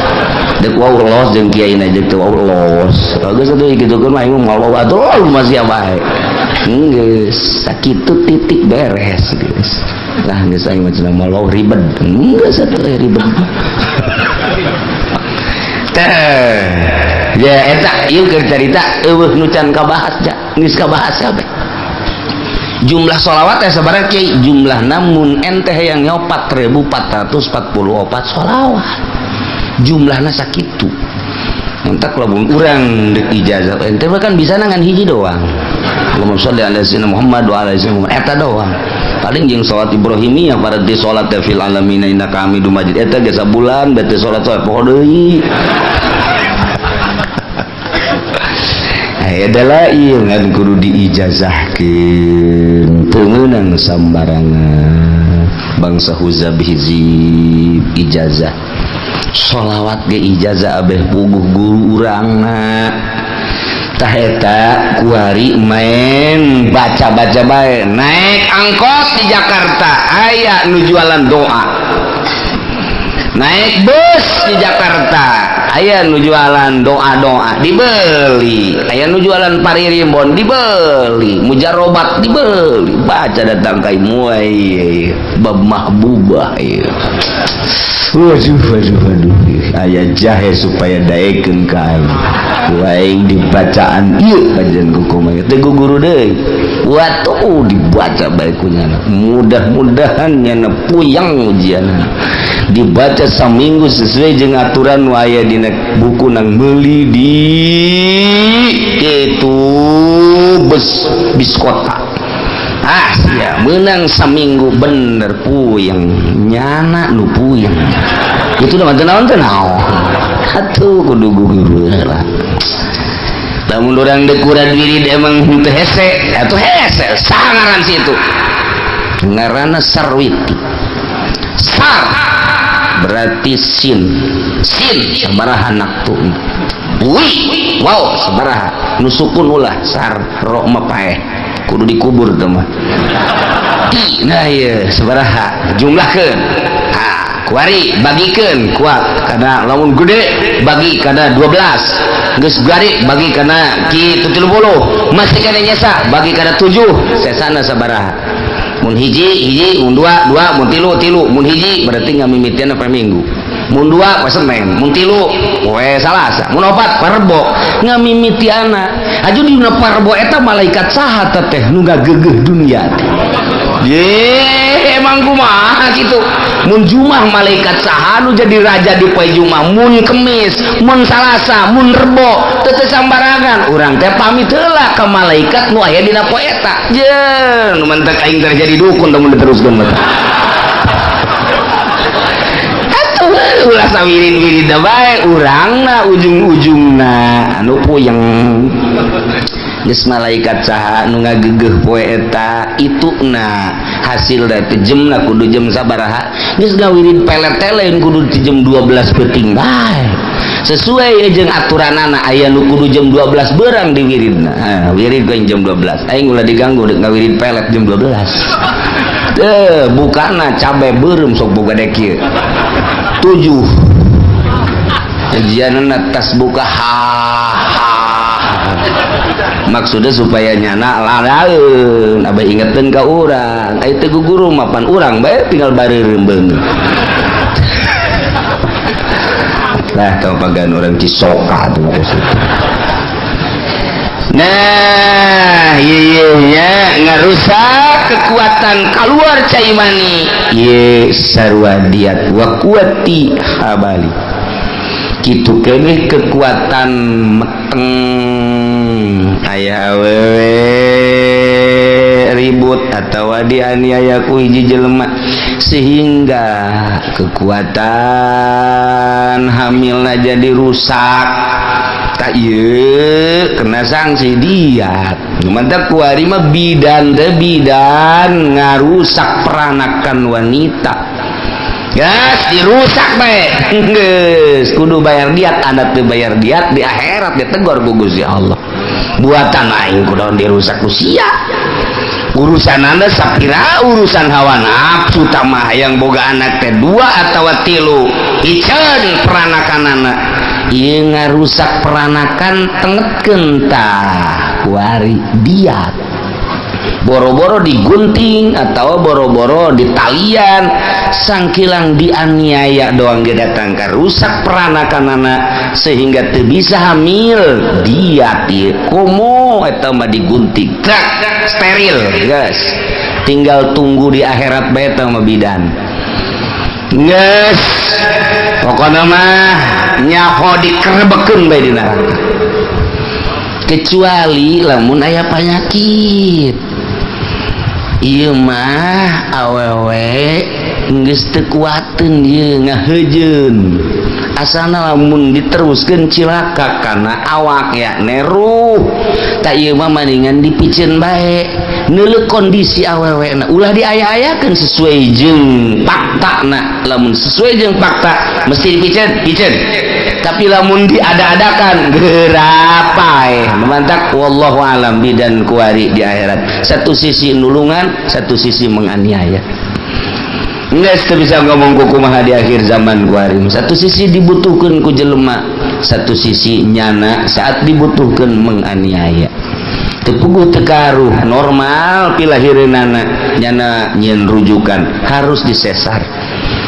deuk wau los jeung kiaina deuk teu wau los geus atuh kitukeun mah aing mau atuh masih bae geus sakitu titik beres geus lah geus aing mah cenah mau ribet geus atuh ribet ya eta ieu keur carita eueuh nu can kabahas ja geus kabahas kabeh jumlah sholawat teh sabaraha kiai jumlah namun ente yang nyawa 4444 sholawat jumlahna sakitu entak lamun urang deuk ijazah ente mah kan bisa nangan hiji doang Allahumma sholli ala sayyidina Muhammad wa ala sayyidina Muhammad eta doang paling jeung salat Ibrahimiyah pada di salat fil alamin innaka Hamidum Majid eta ge sabulan bete salat poho deui adalah iya ngan kudu diijazahkeun teu meunang sambarangan bangsa huzab hizib ijazah sholawat ge ijazah abeh puguh guru urangna tah eta kuari main baca-baca bae naik angkot di Jakarta aya nu jualan doa naik bus di Jakarta aya nu jualan doa-doa dibeli aya nu jualan paririmbon dibeli mujarobat dibeli baca datang kai muai bab mahbubah waduh aya jahe supaya daekeun ka aing dibacaan ieu kajian kumaha teh guru deui watuh dibaca bae ku nyana mudah-mudahan nyana puyang ujianna dibaca saminggu sesuai jeung aturan nu aya dina buku nang meuli di kitu bis kota sia meunang saminggu bener puyeng nyana nu puyeng itu mah teu naon atuh kudu guru lah lamun urang dekuran wirid emang henteu hese atuh hese sangaran situ ngaranna sarwiti sar berarti sin sabaraha anak tuh wow sabaraha nusukun ulah sar ro mah paeh kudu dikubur teh mah nah ieu sabaraha jumlahkeun kuari bagikeun kuat karena lamun gede bagi kana 12 geus gari bagi kana kitu 30 masih kana nyesa bagi kana 7 sesana sabaraha mun hiji mun dua mun tilu mun hiji berarti ngamimitian apa minggu mun dua poe Senin mun tilu poe Salasa mun opat parebo ngamimitiana aju dina parebo eta malaikat saha teh nu gageugeum dunia teh ye emang kumaha kitu mun Jumat malaikat saha nu jadi raja di poe Jumat mun Kemis mun Salasa mun Rebo teu sambarangan urang teh pamit heula ka malaikat nu aya dina poe eta jeung nu mentek aing terjadi dukun teu mun diteruskeun mah atuh ulah sawirin-wirin da bae urangna ujung-ujungna anu puyeng geus malaikat saha nu ngageugeuh poe eta ituna hasil da teh jemna kudu jam sabaraha geus ngawirid pelet-teleun kudu ti jam 12 peuting bae sesuai jeung aturanana aya nu kudu jam 12 beurang diwiridna wirid ka jam 12 aing ulah diganggu deuk ngawirid pelet jam 12 teu bukana cabe beureum sok boga dek kieu 7 ujianna tas buka maksudnya supaya nyana lalaeun abah ingetin ka urang aya teh guru mapan urang bae tinggal bareureum beung lah tong pagan orang Cisoka tuh nah iya ngarusak kekuatan keluar cai mani ye sarua diat wa kuati habali kitu keneh kekuatan meteng aya awewe ribut atau dianiaya ku hiji jelema sehingga kekuatan hamilna jadi rusak tak ieu kena sanksi diat mantap kuari mah bidan ngarusak peranakan wanita gas dirusak bae geus kudu bayar diat anda teu bayar diat di akhirat ditegor ku Gusti Allah buatan aing kudu dirusak ku sia urusan anda sakira urusan hawa nafsu tamah yang boga anak teh 2 atau 3 iceun peranakanana ieu ngarusak peranakan tengetkeun tah kuari diat boro-boro digunting atau boro-boro ditalian sangkilang dianiaya doang ge datang ka rusak peranakanana sehingga teu bisa hamil diat ieu komo eta mah digunting trak steril guys tinggal tunggu di akhirat bae eta mah bidan geus pokona mah nyaho dikerebekeun bae di neraka kecuali lamun aya panyakit ieu mah awewe geus teu kuateun ieu ngaheujeun asalna lamun diteruskeun cilaka kana awak ya neruh tak ieu mah mendingan dipicen bae neuleuh kondisi awewena ulah diaya-ayakeun sesuai jeung faktana lamun sesuai jeung fakta mesti dipicen tapi lamun diada-adakan gerapae memantak wallahu alam bidan kuari di akhirat satu sisi nulungan satu sisi menganiaya geus teu bisa ngomong kumaha di akhir zaman kuari satu sisi dibutuhkeun ku jelema satu sisi nyana saat dibutuhkeun menganiaya tepuguh tekaruh normal pilahireunana nyana nyeun rujukan harus disesar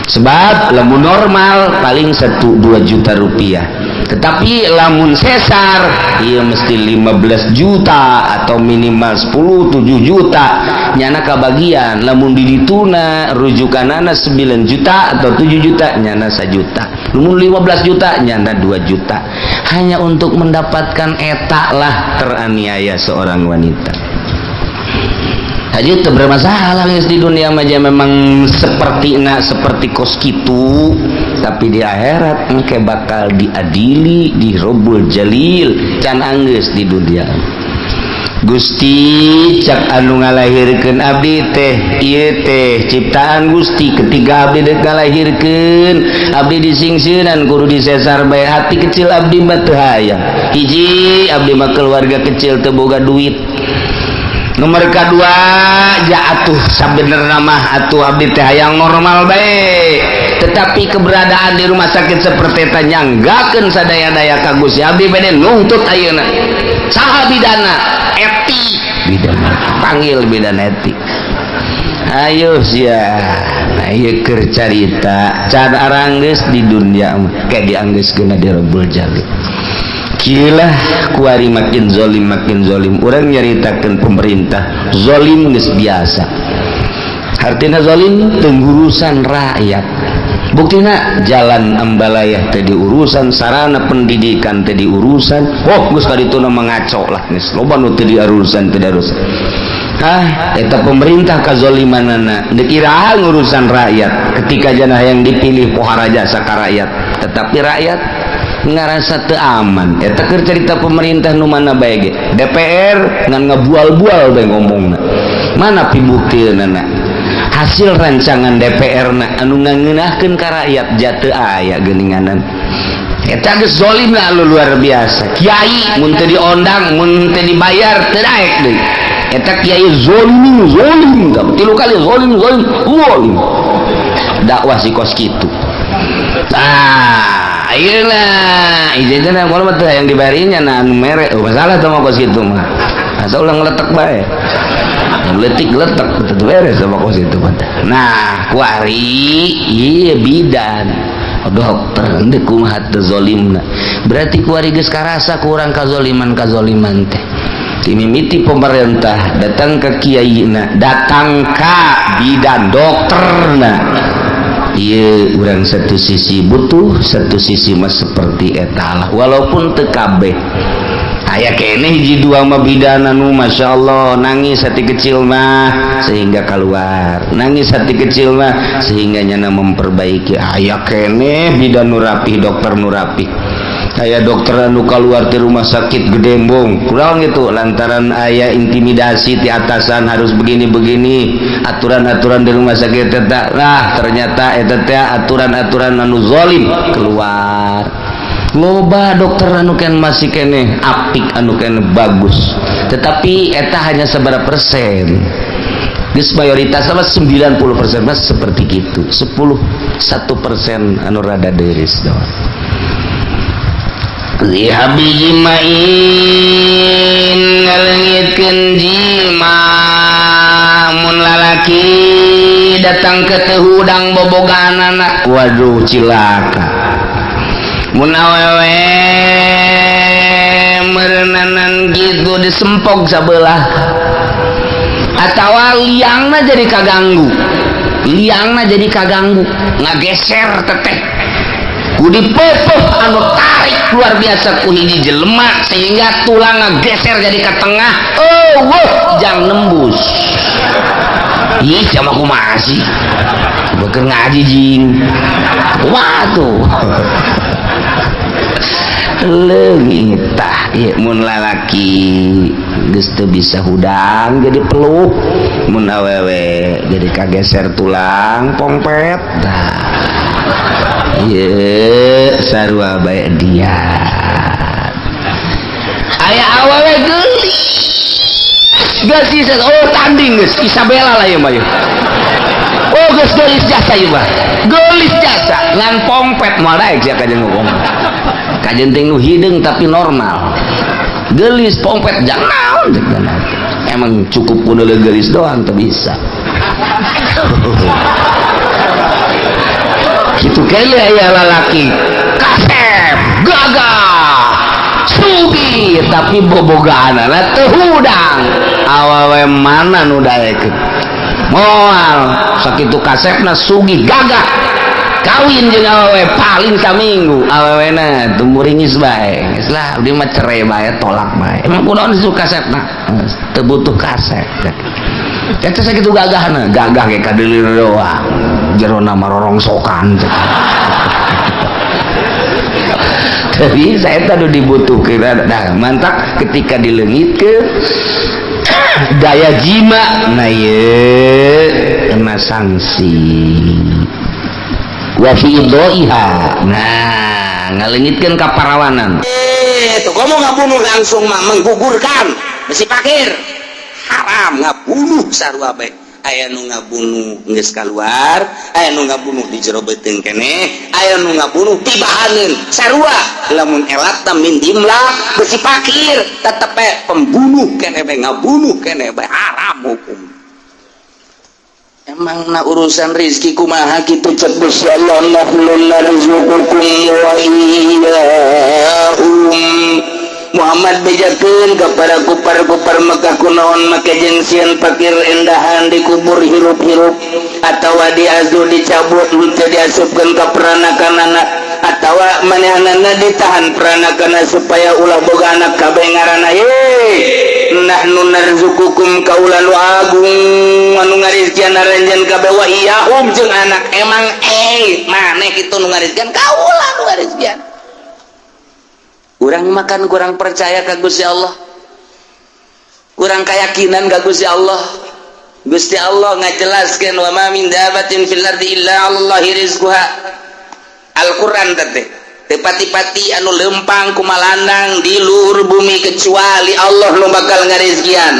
sebab lamun normal paling 1-2 juta rupiah tetapi lamun sesar iya mesti 15 juta atau minimal 10-7 juta nyana kabagian lamun didituna rujukanana 9 juta atau 7 juta nyana 1 juta lamun 15 juta nyana 2 juta hanya untuk mendapatkan eta lah teraniaya seorang wanita aja bermasalah guys di dunia aja memang seperti kos kitu tapi di akhirat engke bakal diadili di Rabbul Jalil can anggeus di dunia. Gusti cak anu ngalahirkeun abdi teh ieu teh ciptaan Gusti ketiga abdi deuk ngalahirkeun abdi disingsieunan kudu disesar bae hati kecil abdi mah teu hayang. Hiji abdi mah keluarga kecil teu boga duit. Nomor kedua ja atuh sabenerna mah atuh abdi teh hayang normal bae. Tetapi keberadaan di rumah sakit seperti eta nyanggakeun sadaya-daya ka Gusti abdi bade nuntut ayeuna. Saha bidana? Eti bidana. Panggil bidana eti. Ayo sia. Nah ieu keur carita can aranggeus di dunia kayak dianggeuskeun di Rabbul Jalil. Gila kuari makin zolim orang nyaritakan pemerintah zolim geus biasa artinya zolim tengurusan rakyat buktina jalan ambalayah tadi urusan sarana pendidikan tadi urusan geus kadituna mengaco lah geus loba nu teu diurusan eta pemerintah kazolimanana dikira ngurusan rakyat ketika jana yang dipilih pohara jasa ka rakyat tetapi rakyat ngarasa teu aman eta keur cerita pemerintah nu mana bae ge DPR ngan ngabual-bual bae ngomongna mana pibuktieuna hasil rancangan DPR na anu ngangeunahkeun ka rakyat jateu aya geuninganan eta geus zolim luar biasa kiai mun teu diondang mun teu dibayar teu daek deui eta kiai zolim tilu kali zolim dakwah si kos kitu ayeuna izinna kalau mah yang dibarinya na anu mere masalah teh mah kos kitu mah asa ulang ngeletek bae letik-letek teu beres sama kos kitu mah nah kuari ieu bidan dokter henteu kumaha teu zolimna berarti kuari geus karasa kurang kazoliman teh dimimiti pemerintah datang ke kiaina datang ka bidan dokterna iya urang satu sisi butuh satu sisi mah seperti etalah walaupun teu kabeh aya keneh hiji dua mah bidana nu masyaallah nangis hati kecil mah sehingga keluar nangis hati kecil mah sehingga nyana memperbaiki aya keneh bidan nu rapih dokter nu rapih aya dokter anu keluar di rumah sakit gedembong kurang gitu lantaran aya intimidasi di atasan harus begini-begini aturan-aturan di rumah sakit eta nah ternyata eta teh aturan-aturan anu zalim keluar loba dokter anu kan masih kene apik anu kene bagus tetapi eta hanya seberapa persen geus mayoritas sama 90% mas seperti gitu 1% anu rada deureus doang lihabi jimain ngalengitkeun jima mun lalaki datang ke tehudang boboganana waduh cilaka mun awewe meureunanan gitu disempog sabelah atawa liangna jadi kaganggu ngageser teteh kudi peupuh anu tarik luar biasa ku hiji jelema sehingga tulang ngageser jadi ke tengah jang nembus ih sama kumaha sih beukeun ngaji jing kumaha tuh leungit tah ieu mun lalaki geus teu bisa hudang jadi peluh mun awewe jadi kageser tulang pongpet dah ieu sarua bae dia aya awewe geulis geus tanding geus Isabella lah ieu mah geus geulis jasa ieu mah geulis jasa ngan pongpet moal daek sia kajen ngomong kajen teh nu hideung tapi normal geulis pongpet jang naon emang cukup kudu geulis doang teu bisa gitu kali aya lalaki kasep gagah sugi tapi bobogaanana teu hudang awewe mana nu daekeun moal sakitu kasepna sugi gagah kawin jeung awewe paling saminggu awewena teu muringis bae geus lah abdi mah cerai bae tolak bae emang kunaon isu kasepna teu butuh kasep eta sakitu gagahna gagah ge kadeuleur doang jerona mah rorongsokan Tapi saya tadi dibutuhkan. Nah, mantap ketika dilengitkeun daya jima na ye kena sanksi. Wa fi idaiha. Nah, ngalengitkeun kaparawanan. Tuh kamu ngabunuh langsung mah menggugurkan besi pakir. Haram ngabunuh sarua bae. Aya nu ngabunuh geus kaluar, aya nu ngabunuh di jero beuteung keneh, aya nu ngabunuh tibahaneun sarua. Lamun elat min dimlak besi pakir, tetep pembunuh keneh bae ngabunuh keneh bae haram hukum. Emang na urusan rezeki kumaha kitu cek Gusti Allah nahnu narzuqukum wa iyyahum. Muhammad bejakeun ka para kupar-kupar Mekah kunaon make jeung sieun fakir endahan dikubur hirup-hirup atawa diazu dicabut teu diasupkeun ka peranakanana atawa manehanana ditahan peranakana supaya ulah boga anak kabeh ngaranna ye nahnu narzuqukum kaula nu agung anu ngarizkian aranjeun kabeh wa iyyahum jeung anak emang maneh kitu nu ngarizkian kaula nu ngarizkian. Kurang makan, kurang percaya ka Gusti Allah, kurang keyakinan ka Gusti Allah. Gusti Allah ngajelaskeun wa ma min dabatin fil ardi illa 'alallahi rizquha. Al-Qur'an teh teu pati-pati anu lempang kumalandang di luhur bumi kecuali Allah nu bakal ngarizkian.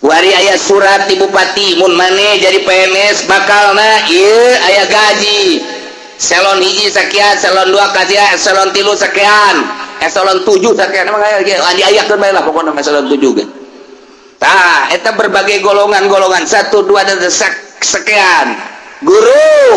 Wari aya surat ti bupati mun maneh jadi PNS bakalna ieu aya gaji. Eselon hiji sekian, eselon 2 kajian, eselon 3 sekian, eselon 7 sekian. Emang ayakeun bae lah pokona eselon 7 ge. Tah, eta berbagai golongan-golongan 1 2 dan sekian. Guru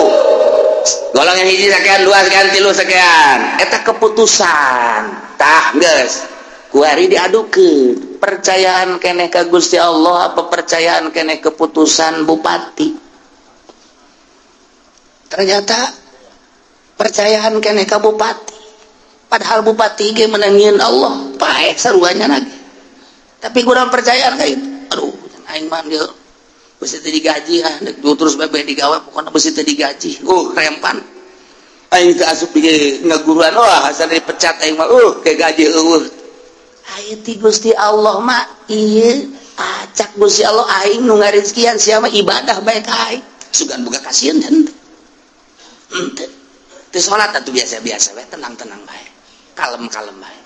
golongan hiji sekian, 2 sekian, 3 sekian. Eta keputusan. Tah, geus. Kuari diadukeun. Percayaan keneh ka Gusti Allah apa percayaan keneh keputusan bupati? Ternyata percayaan keneh ka bupati, padahal bupati ge menangieun Allah paeh saruanya lagi, tapi kurang percayaan ka itu. Aduh aing mah dia besi teu digaji terus bebe digawe pokona besi teu digaji rempan aing teu asup di ngaguruan asa dipecat aing mah ke gaji aya ti Gusti Allah mah ieu acak Gusti Allah aing nu ngarizkian sia mah ibadah bae ka aing sugan boga kasieun henteu teu salat atuh biasa-biasa bae tenang-tenang bae kalem-kalem bae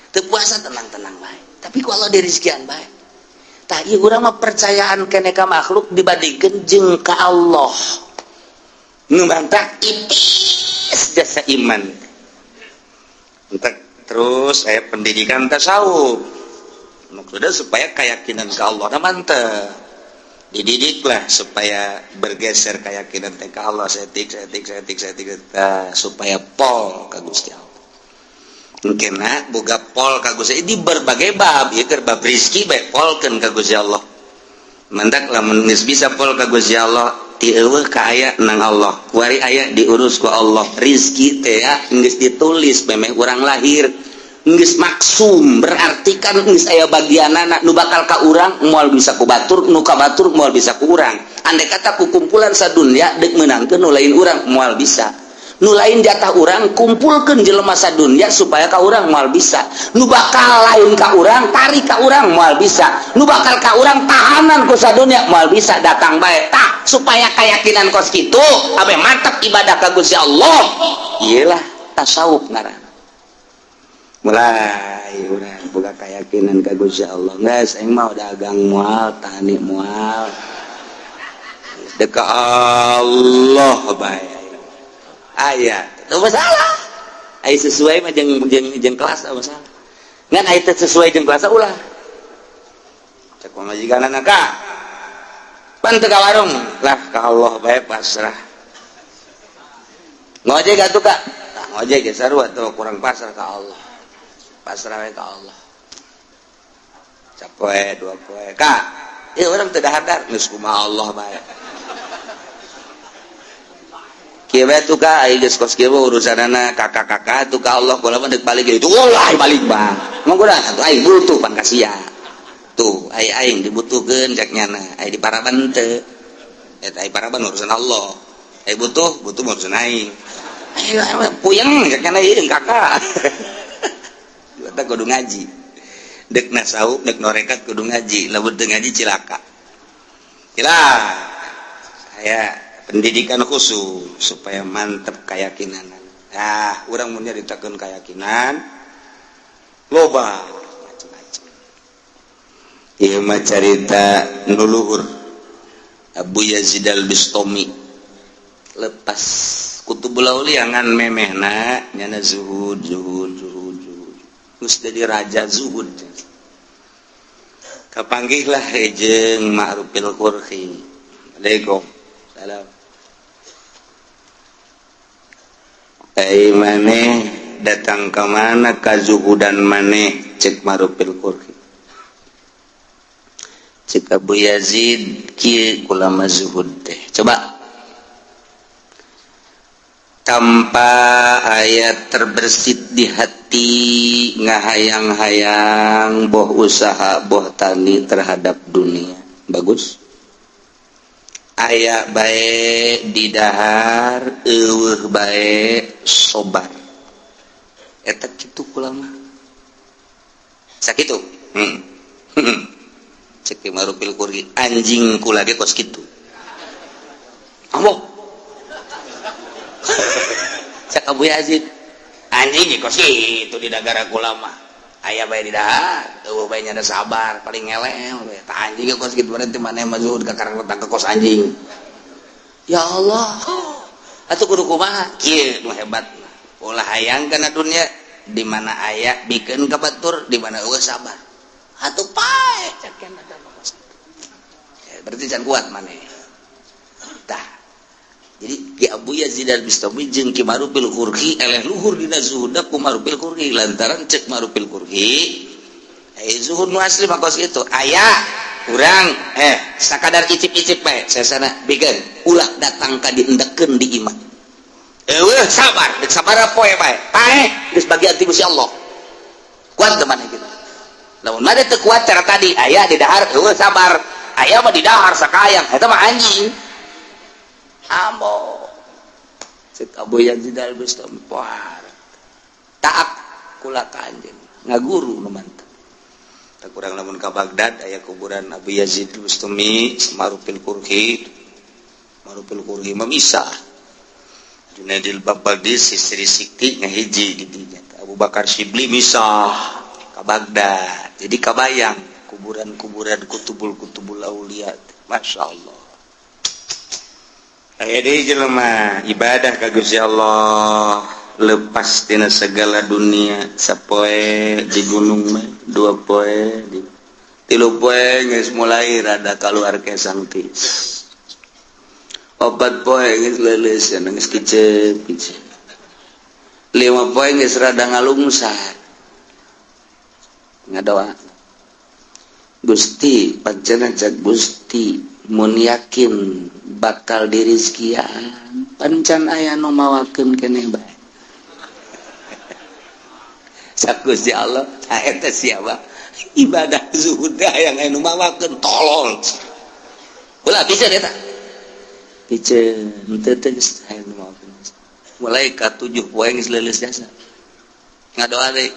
teu puasa tenang-tenang bae tapi ku Allah dirizkian bae tah ieu urang mah percayaan keneh ka makhluk dibandingkeun jeung ka Allah nu mantap iblis jasa iman terus aya pendidikan tasawuf maksudnya supaya keyakinan ka Allah mantap dididiklah supaya bergeser keyakinan teh ka Allah setik supaya pol ka Gusti Allah. Mungkinna boga pol ka Gusti di berbagai bab ieu keur bab rezeki bae polkeun ka Gusti Allah. Mendak lamun geus bisa pol ka Gusti Allah ti eueuh ka aya nang Allah. Kuari aya diurus ku Allah. Rezeki teh ya geus ditulis memeh urang lahir. Geus maksum berarti kan geus aya bagianana nu bakal ka urang moal bisa ku batur nu ka batur moal bisa ku urang andai kata ku kumpulan sadunya deuk meunangkeun nu lain urang moal bisa nu lain jatah urang kumpulkeun jelema sadunya supaya ka urang moal bisa nu bakal lain ka urang tarik ka urang moal bisa nu bakal ka urang tahanan ku sadunya moal bisa datang bae tah supaya keyakinan kos kitu abe mantap ibadah ka Gusti Allah iyalah tasawuf ngaranna mulai urang boga keyakinan ka Gusti Allah geus aing mah dagang moal tani moal deuk ka Allah bae aya teu masalah aya sesuai mah jeung kelas teu masalah ngan aya teu sesuai jeung kelas ulah cek majikanana ka pan teu ka warung lah ka Allah bae pasrah ngojek atuh ka tah ngojek ge sarua teu kurang pasrah ka Allah pasrah ka Allah capoe dua poe kak ieu urang teu dahar geus kumaha Allah bae kieu bae tuh ka aya geus kos kieu urusanana kakak-kakak tuh ka Allah kula mah deuk balik itu ulah balik bang mong urang atuh aing butuh pan kasia tuh aing dibutuhkeun cek nyana aya di paraban teu eta aya paraban urusan Allah aya butuh urusan aing puyeng karena ieu kakak. Kita kudu ngaji. Dek nasau, dek norekat kudu ngaji. Lamun teu ngaji cilaka. Saya pendidikan khusus supaya mantep keyakinan. Nah, urang mun nyaritakeun keyakinan loba macam-macam. Ieu mah carita nu luhur. Abu Yazid Al-Bistami lepas kutubul auliya ngan memehna nyana zuhud. Terus jadi raja zuhud. Kapanggihlah jeung Ma'rufil Qurhi. Assalamualaikum. Salam. Maneh datang ke mana ka zuhudan maneh cek Ma'rufil Qurhi. Cek Abu Yazid kieu ulama zuhud teh. Coba tanpa ayat terbersit di hati ngahayang-hayang boh usaha boh tani terhadap dunia bagus aya bae di dahar eueuh bae sobar eta kitu ulama sakitu cek Ma'rufil Qurhi anjing kula ge kos kitu ambo cak Abu Yazid anjing kos itu di negara ulama aya bae di dahar eueuh bae nya sabar paling ngelel we tah anjing kos kitu berarti maneh mazhud ka karang letak ke kos anjing ya Allah atuh kudu kumaha kieu nu hebat ulah hayang kana dunya di mana aya bikeun ka batur di mana eueuh sabar atuh pae cak kana kos berarti can kuat maneh tah. Jadi Ki Abu Yazid Al-Bistami jeung Ki Ma'rufil Qurhi eleh luhur dina zuhud ku Ma'rufil Qurhi lantaran cek Ma'rufil Qurhi zuhud nu asli mah kos kitu aya urang sakadar icip-icip bae sasana bigeun ulah datang ka diendekeun di imah eueuh sabar dek sabaraha poe bae pae geus bagi ati Gusti Allah kuat teu maneh kitu lamun made teu kuat cara tadi aya di dahar eueuh sabar aya mah di dahar sakayang eta mah anjing ambo cek Abu Yazid Al-Bistami taat kula ka anjeun ngaguru nu mantep tak kurang lamun ka Baghdad aya kuburan Abu Yazid Al-Bistami Ma'rufil Qurhi memisah Junaidil Baghdadi Sri Sikti ngahiji di dinya Abu Bakar Shibli misah ka Baghdad jadi kabayang kuburan-kuburan kutubul aulia masyaallah. Aya deui jelema ibadah ka Gusti Allah lepas tina segala dunia sapoe di gunung mah 2 poe di 3 poe geus mulai rada kaluar kesang tis 4 poe geus leuleus geus kicep 5 poe geus rada ngalungsar ngadoa Gusti pancena cak Gusti mun yakin bakal dirizkian pancan aya nu mawakeun keneh bae sak Gusti Allah eta siapa ibadah zuhud yang anu mawakeun tolol ulah piceun eta piceun teu geus aya nu mawakeun mulai ka 7 poe geus leuleus jasa ngadoa deui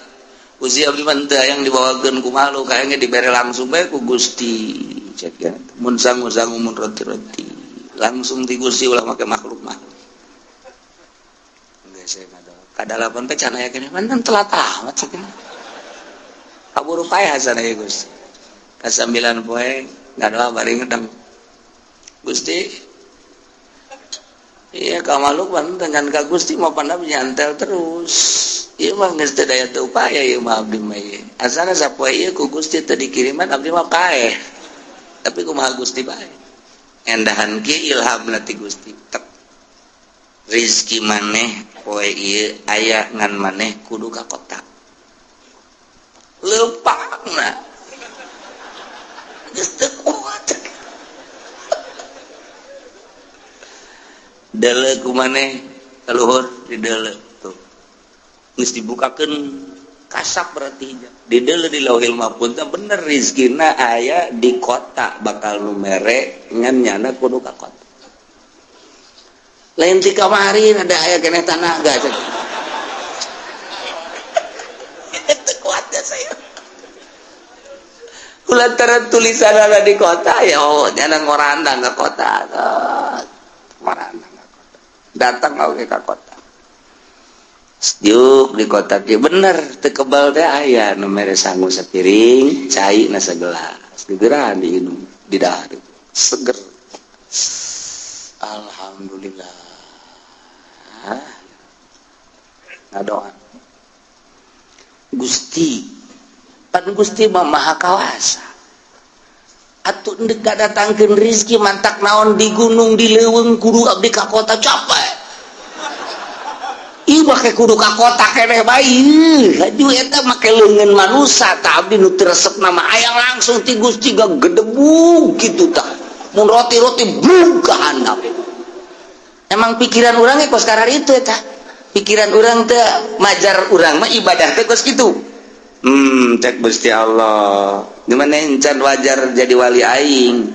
Gusti abdi mah teu hayang dibawakeun ku makhluk hayang dibere langsung bae ku Gusti cek ya mun sangu-sangu mun roti-roti langsung di Gusti ulah make makhluk geus saya ngadoa kadalapan teh can aya keneh manten telat amat sakitu kaburu pae hasan aya Gusti ka 9 poe ngadoa bari ngedeng Gusti iya ka makhluk manten kan ka Gusti mah pandap nyantel terus ieu mah geus teu daya teu upaya ieu mah abdi mah asana sapoe ieu ku Gusti teu dikiriman abdi mah pae tapi kumaha Gusti bae endahan ki ilhamna ti Gusti tek rezeki maneh poe ieu aya ngan maneh kudu ka kota leupangna geus teu kuat deuleu ku maneh kaluhur di deuleu tuh geus dibukakeun kasap berarti di deuleu di Lauhil Mahfuz teh bener rezekina aya di kota bakal numere ngan nyana kudu ka kota lain ti kamari ada aya keneh tanaga cek. Itu kuatnya saya. Kulantaran tulisan ada di kota ya, oh jangan ngorandang ke kota, ngorandang ke kota, datang oke ke kota, sejuk di kota dia bener, tekebal teh ayah, nomere sanggup sepiring, cai nasa gelas, digeran diinum, di dahar, seger, alhamdulillah, ngadoa, Gusti. Pan Gusti mah maha kawasa. Atuh endek datangkeun rezeki mantak naon di gunung di leuweung kudu abdi ka kota capek. Ieu make kudu ka kota keneh bae. Haju eta make leungeun manusa tah abdi nu teu resepna mah aya langsung ti Gusti gegedebug kitu tah. Mun roti-roti blug ka handap. Emang pikiran urang ge kos karar itu eta. Pikiran urang teh majar urang mah ibadah teh kos kitu. Cek Gusti Allah gimana encan wajar jadi wali aing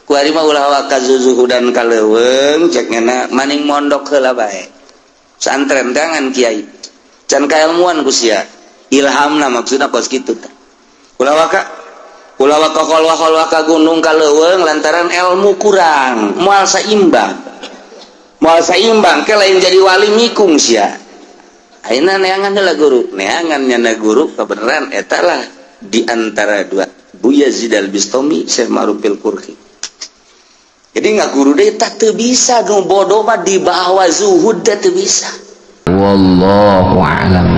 ku ari mah ulah waka zuzuhudan kaleuweung cek ngana maning mondok heula bae santren jangan kiai can kailmuan ku sia ilhamna maksudna kos kitu teh ulah waka kholwa ka gunung kaleuweung lantaran ilmu kurang moal saimbang ke lain jadi wali mikung sia. Aina neangan heula guru, neangan nyana guru kebenaran eta lah di antara dua Buya Yazid Al-Bistami Syekh Ma'rufil Qurhi. Jadi ngaguru deui tah teu bisa nu bodoh mah di bawah zuhud teh teu bisa. Wallahu a'lam.